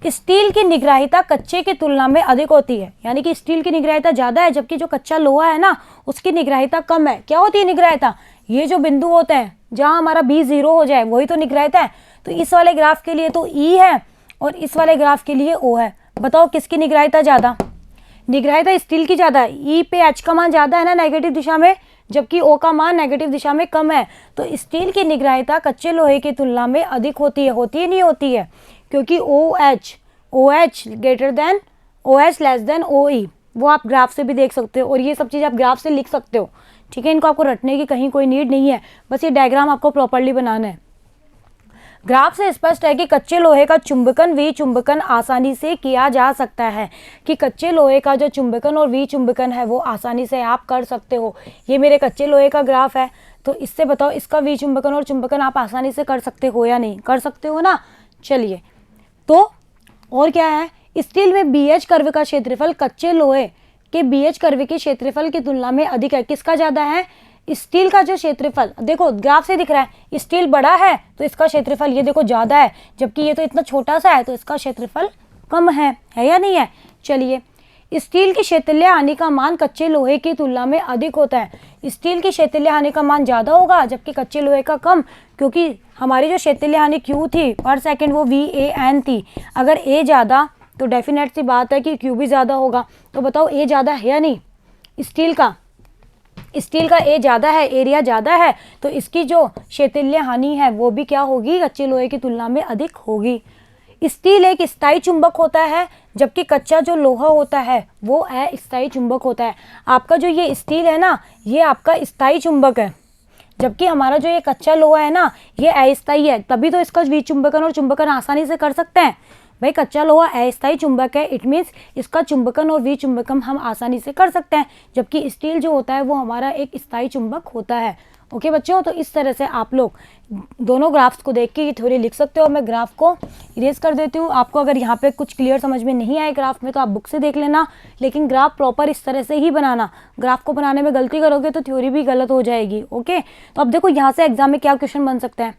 स्टील की निग्राहिता कच्चे की तुलना में अधिक होती है, यानी कि स्टील की निग्राहिता ज़्यादा है जबकि जो कच्चा लोहा है ना उसकी निग्राहिता कम है। क्या होती है निग्राहिता? ये जो बिंदु होते हैं जहाँ हमारा बी 0 हो जाए वही तो निग्राहिता है। तो इस वाले ग्राफ के लिए तो ई है और इस वाले ग्राफ के लिए ओ है। बताओ किसकी निग्राहिता ज़्यादा? निग्राहिता स्टील की ज़्यादा है। ई पे एच का मान ज़्यादा है ना नेगेटिव दिशा में, जबकि ओ का मान नेगेटिव दिशा में कम है। तो स्टील की निग्राहिता कच्चे लोहे की तुलना में अधिक होती है नहीं होती है? क्योंकि O H greater than O H less than O E, वो आप ग्राफ से भी देख सकते हो और ये सब चीज़ आप ग्राफ से लिख सकते हो। ठीक है, इनको आपको रटने की कहीं कोई नीड नहीं है, बस ये डायग्राम आपको प्रॉपरली बनाना है। ग्राफ से स्पष्ट है कि कच्चे लोहे का चुंबकन विचुंबकन आसानी से किया जा सकता है, कि कच्चे लोहे का जो चुंबकन और विचुंबकन है वो आसानी से आप कर सकते हो। ये मेरे कच्चे लोहे का ग्राफ है, तो इससे बताओ इसका विचुंबकन और चुंबकन आप आसानी से कर सकते हो या नहीं? कर सकते हो ना। चलिए, तो और क्या है, स्टील में BH कर्व का क्षेत्रफल कच्चे लोहे के BH कर्व के क्षेत्रफल की तुलना में अधिक है। किसका ज़्यादा है? स्टील का जो क्षेत्रफल, देखो ग्राफ से दिख रहा है स्टील बड़ा है तो इसका क्षेत्रफल ये देखो ज़्यादा है, जबकि ये तो इतना छोटा सा है तो इसका क्षेत्रफल कम है या नहीं है? चलिए, स्टील की शैथिल्य हानि का मान कच्चे लोहे की तुलना में अधिक होता है। स्टील की शैथिल्य हानि का मान ज़्यादा होगा जबकि कच्चे लोहे का कम, क्योंकि हमारी जो शैथिल्य हानि Q थी पर सेकंड वो VAN थी। अगर A ज़्यादा तो डेफिनेट सी बात है कि Q भी ज़्यादा होगा। तो बताओ A ज़्यादा है या नहीं? स्टील का A ज़्यादा है, एरिया ज़्यादा है, तो इसकी जो शैथिल्य हानि है वो भी क्या होगी? कच्चे लोहे की तुलना में अधिक होगी। स्टील एक स्थायी चुंबक होता है जबकि कच्चा जो लोहा होता है वो अस्थायी चुंबक होता है। आपका जो ये स्टील है ना, ये आपका स्थायी चुंबक है, जबकि हमारा जो ये कच्चा लोहा है ना, ये अस्थायी है। तभी तो इसका विचुंबकन और चुंबकन आसानी से कर सकते हैं। भाई कच्चा लोहा अस्थायी चुंबक है, इट मीन्स इसका चुंबकन और विचुंबकन हम आसानी से कर सकते हैं, जबकि स्टील जो होता है वो हमारा एक स्थायी चुंबक होता है। ओके बच्चों, तो इस तरह से आप लोग दोनों ग्राफ्स को देख के ये थ्योरी लिख सकते हो। मैं ग्राफ को इरेज कर देती हूँ। आपको अगर यहाँ पे कुछ क्लियर समझ में नहीं आए ग्राफ में तो आप बुक से देख लेना, लेकिन ग्राफ प्रॉपर इस तरह से ही बनाना। ग्राफ को बनाने में गलती करोगे तो थ्योरी भी गलत हो जाएगी। ओके, तो अब देखो यहाँ से एग्जाम में क्या क्वेश्चन बन सकता है।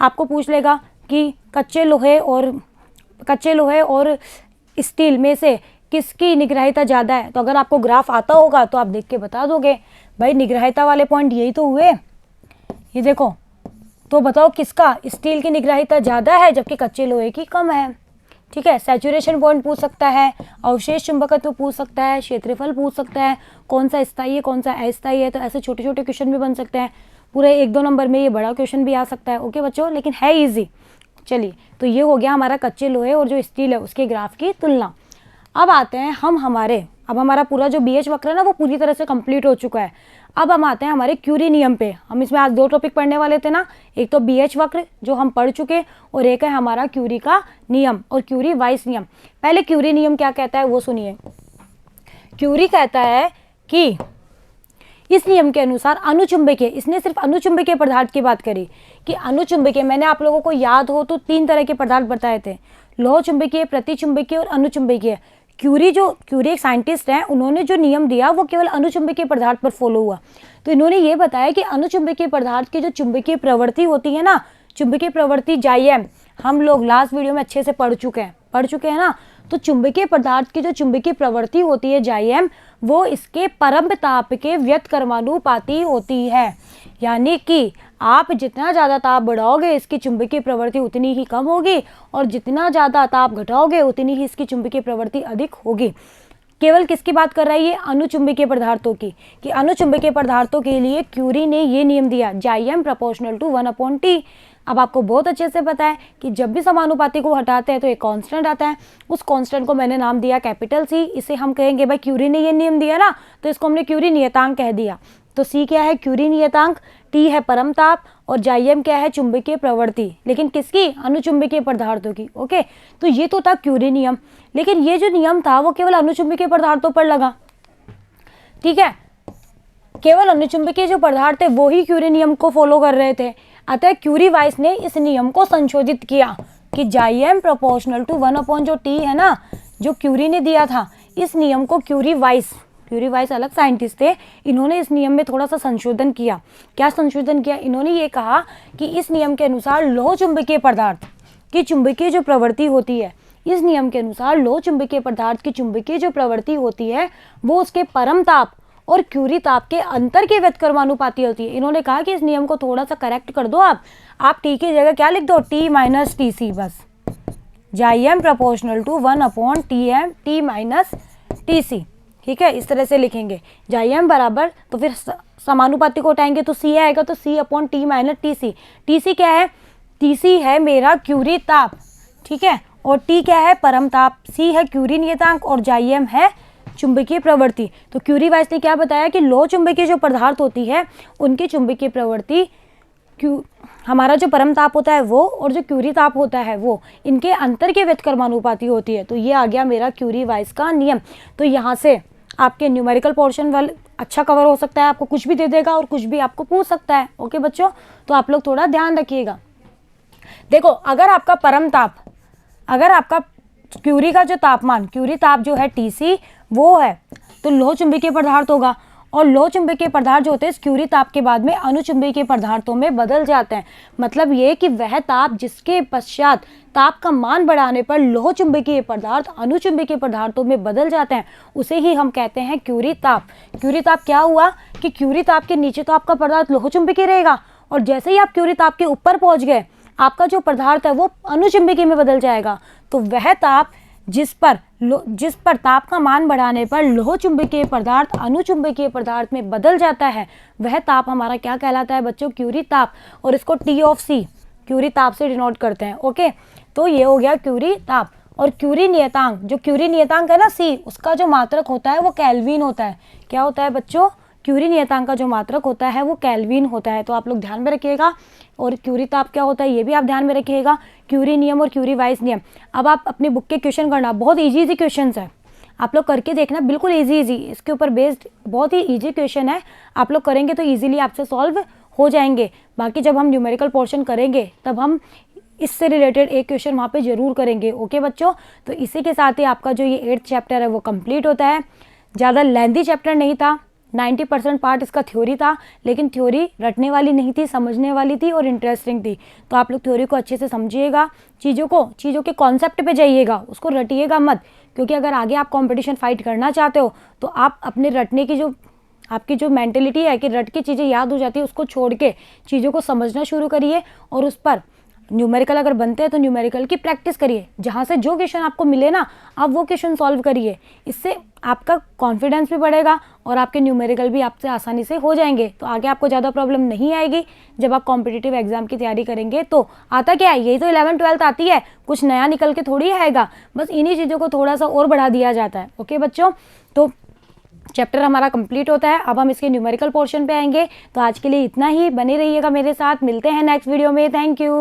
आपको पूछ लेगा कि कच्चे लोहे और स्टील में से किसकी निग्रहिता ज़्यादा है। तो अगर आपको ग्राफ आता होगा तो आप देख के बता दोगे। भाई निग्रहिता वाले पॉइंट यही तो हुए, ये देखो। तो बताओ किसका? स्टील की निग्रहिता ज़्यादा है जबकि कच्चे लोहे की कम है। ठीक है, सैचुरेशन पॉइंट पूछ सकता है, अवशेष चुंबकत्व पूछ सकता है, क्षेत्रफल पूछ सकता है, कौन सा स्थायी है कौन सा अस्थायी है। तो ऐसे छोटे छोटे क्वेश्चन भी बन सकते हैं। पूरे 1-2 नंबर में ये बड़ा क्वेश्चन भी आ सकता है। ओके बच्चों, लेकिन है ईजी। चलिए, तो ये हो गया हमारा कच्चे लोहे और जो स्टील है उसके ग्राफ की तुलना। अब आते हैं अब हमारा पूरा जो BH वक्र है ना वो पूरी तरह से कंप्लीट हो चुका है। अब हम आते हैं हमारे क्यूरी नियम पे। हम इसमें आज 2 टॉपिक पढ़ने वाले थे ना, एक तो BH वक्र जो हम पढ़ चुके और एक है हमारा क्यूरी का नियम और क्यूरी वाइस नियम। पहले क्यूरी नियम क्या कहता है वो सुनिए। क्यूरी कहता है कि इस नियम के अनुसार अनुचुंबकीय, इसने सिर्फ अनुचुंबकीय पदार्थ की बात करी कि अनुचुंबकीय, मैंने आप लोगों को याद हो तो 3 तरह के पदार्थ बताए थे, लोह चुंबकीय, प्रतिचुंबकीय और अनुचुंबकीय। क्यूरी एक साइंटिस्ट हैं, उन्होंने जो नियम दिया वो केवल अनुचुंबकीय पदार्थ पर फॉलो हुआ। तो इन्होंने ये बताया कि अनुचुंबकीय पदार्थ की जो चुंबकीय प्रवृत्ति होती है ना, चुंबकीय प्रवृत्ति जाइएम, हम लोग लास्ट वीडियो में अच्छे से पढ़ चुके हैं ना। तो चुंबकीय पदार्थ की जो चुंबकीय प्रवृत्ति होती है जाइएम, वो इसके परम्ब ताप के व्यतकर्मानुपाती होती है। यानी कि आप जितना ज़्यादा ताप बढ़ाओगे इसकी चुंबकीय प्रवृत्ति उतनी ही कम होगी, और जितना ज़्यादा ताप घटाओगे उतनी ही इसकी चुंबकीय प्रवृत्ति अधिक होगी। केवल किसकी बात कर रहा है ये? अनुचुंबकीय पदार्थों की, कि अनुचुंबकीय पदार्थों के लिए क्यूरी ने ये नियम दिया, जाइएम प्रोपोर्शनल टू 1/T। अब आपको बहुत अच्छे से पता है कि जब भी समानुपाती को हटाते हैं तो एक कांस्टेंट आता है, उस कांस्टेंट को मैंने नाम दिया कैपिटल C। इसे हम कहेंगे भाई क्यूरी ने ये नियम दिया ना, तो इसको हमने क्यूरी नियतांक कह दिया। तो C क्या है? क्यूरी नियतांक, T है परम ताप, और जाइएम क्या है? चुंबकीय प्रवृत्ति। लेकिन किसकी? अनुचुंबकीय पदार्थों की। ओके, तो ये तो था क्यूरी नियम, लेकिन ये जो नियम था वो केवल अनुचुंबकीय पदार्थों पर लगा। ठीक है, केवल अनुचुंबकीय जो पदार्थ थे वो ही क्यूरी नियम को फॉलो कर रहे थे। अतः क्यूरी वाइस ने इस नियम को संशोधित किया कि जाइएम प्रोपोर्शनल टू 1/T है ना, जो क्यूरी ने दिया था, इस नियम को क्यूरी वाइस अलग साइंटिस्ट थे, इन्होंने इस नियम में थोड़ा सा संशोधन किया। क्या संशोधन किया? इन्होंने ये कहा कि इस नियम के अनुसार लोह चुंबकीय पदार्थ की चुंबकीय जो प्रवृत्ति होती है, इस नियम के अनुसार लोह चुंबकीय पदार्थ की चुंबकीय जो प्रवृत्ति होती है वो उसके परम ताप और क्यूरी ताप के अंतर के व्यतकर्मानुपाती होती है। इन्होंने कहा कि इस नियम को थोड़ा सा करेक्ट कर दो, आप T की जगह क्या लिख दो? T - TC बस। जाइएम proportional to 1/Tm T - TC। ठीक है, इस तरह से लिखेंगे जाइएम बराबर, तो फिर समानुपाती को उठाएंगे तो C आएगा, तो C/T - TC। TC क्या है? TC है मेरा क्यूरी ताप, ठीक है, और T क्या है? परम ताप। C है क्यूरी नियतांक और जाइएम है चुंबकीय प्रवृत्ति। तो क्यूरी वाइस ने क्या बताया कि लोह चुंबकीय जो पदार्थ होती है उनकी चुंबकीय प्रवृत्ति हमारा जो परम ताप होता है वो और जो क्यूरी ताप होता है वो इनके अंतर के व्यतकर्मानुपाती होती है। तो ये आ गया मेरा क्यूरी वाइस का नियम। तो यहाँ से आपके न्यूमेरिकल पोर्शन वाले अच्छा कवर हो सकता है, आपको कुछ भी दे देगा और कुछ भी आपको पूछ सकता है। ओके बच्चों, तो आप लोग थोड़ा ध्यान रखिएगा। देखो, अगर आपका क्यूरी का जो तापमान, क्यूरी ताप जो है TC वो है, तो लोह चुंबकीय पदार्थ होगा, और लोह चुंबकीय पदार्थ जो होते हैं क्यूरी ताप के बाद में अनुचुंबकीय पदार्थों में बदल जाते हैं। मतलब ये कि वह ताप जिसके पश्चात ताप का मान बढ़ाने पर लोह चुंबकीय पदार्थ अनुचुंबकीय पदार्थों में बदल जाते हैं, उसे ही हम कहते हैं क्यूरी ताप। क्यूरी ताप क्या हुआ कि क्यूरी ताप के नीचे तो आपका पदार्थ लोह चुंबकीय रहेगा, और जैसे ही आप क्यूरी ताप के ऊपर पहुंच गए, आपका जो पदार्थ है वो अनुचुंबकीय में बदल जाएगा। तो वह ताप जिस पर ताप का मान बढ़ाने पर लोह चुंबकीय पदार्थ अनुचुंबकीय पदार्थ में बदल जाता है, वह ताप हमारा क्या कहलाता है बच्चों? क्यूरी ताप। और इसको T क्यूरी ताप से डिनोट करते हैं। ओके, तो ये हो गया क्यूरी ताप। और क्यूरी नियतांक, जो क्यूरी नियतांक है ना C, उसका जो मात्रक होता है वो केल्विन होता है। क्या होता है बच्चों? क्यूरी नियतांक का जो मात्रक होता है वो केल्विन होता है। तो आप लोग ध्यान में रखिएगा। और क्यूरी ताप क्या होता है ये भी आप ध्यान में रखिएगा। क्यूरी नियम और क्यूरी वाइस नियम। अब आप अपनी बुक के क्वेश्चन करना, बहुत इजी क्वेश्चन है, आप लोग करके देखना, बिल्कुल इजी इसके ऊपर बेस्ड बहुत ही इजी क्वेश्चन है। आप लोग करेंगे तो इजीली आपसे सॉल्व हो जाएंगे। बाकी जब हम न्यूमेरिकल पोर्शन करेंगे तब हम इससे रिलेटेड एक क्वेश्चन वहाँ पे जरूर करेंगे। ओके बच्चों, तो इसी के साथ ही आपका जो ये 8th चैप्टर है वो कंप्लीट होता है। ज़्यादा लेंथी चैप्टर नहीं था, 90% पार्ट इसका थ्योरी था, लेकिन थ्योरी रटने वाली नहीं थी, समझने वाली थी और इंटरेस्टिंग थी। तो आप लोग थ्योरी को अच्छे से समझिएगा, चीज़ों के कॉन्सेप्ट पे जाइएगा, उसको रटिएगा मत, क्योंकि अगर आगे आप कंपटीशन फाइट करना चाहते हो तो आप अपने रटने की आपकी जो मेंटेलिटी है कि रट की चीज़ें याद हो जाती है, उसको छोड़ के चीज़ों को समझना शुरू करिए और उस पर न्यूमेरिकल अगर बनते हैं तो न्यूमेरिकल की प्रैक्टिस करिए। जहाँ से जो क्वेश्चन आपको मिले ना, आप वो क्वेश्चन सॉल्व करिए। इससे आपका कॉन्फिडेंस भी बढ़ेगा और आपके न्यूमेरिकल भी आपसे आसानी से हो जाएंगे। तो आगे आपको ज़्यादा प्रॉब्लम नहीं आएगी जब आप कॉम्पिटिटिव एग्जाम की तैयारी करेंगे। तो आता क्या है, यही तो 11th 12th आती है, कुछ नया निकल के थोड़ी आएगा, बस इन्हीं चीज़ों को थोड़ा सा और बढ़ा दिया जाता है। ओके बच्चों, तो चैप्टर हमारा कंप्लीट होता है। अब हम इसके न्यूमेरिकल पोर्शन पे आएंगे। तो आज के लिए इतना ही, बने रहिएगा मेरे साथ, मिलते हैं नेक्स्ट वीडियो में। Thank you.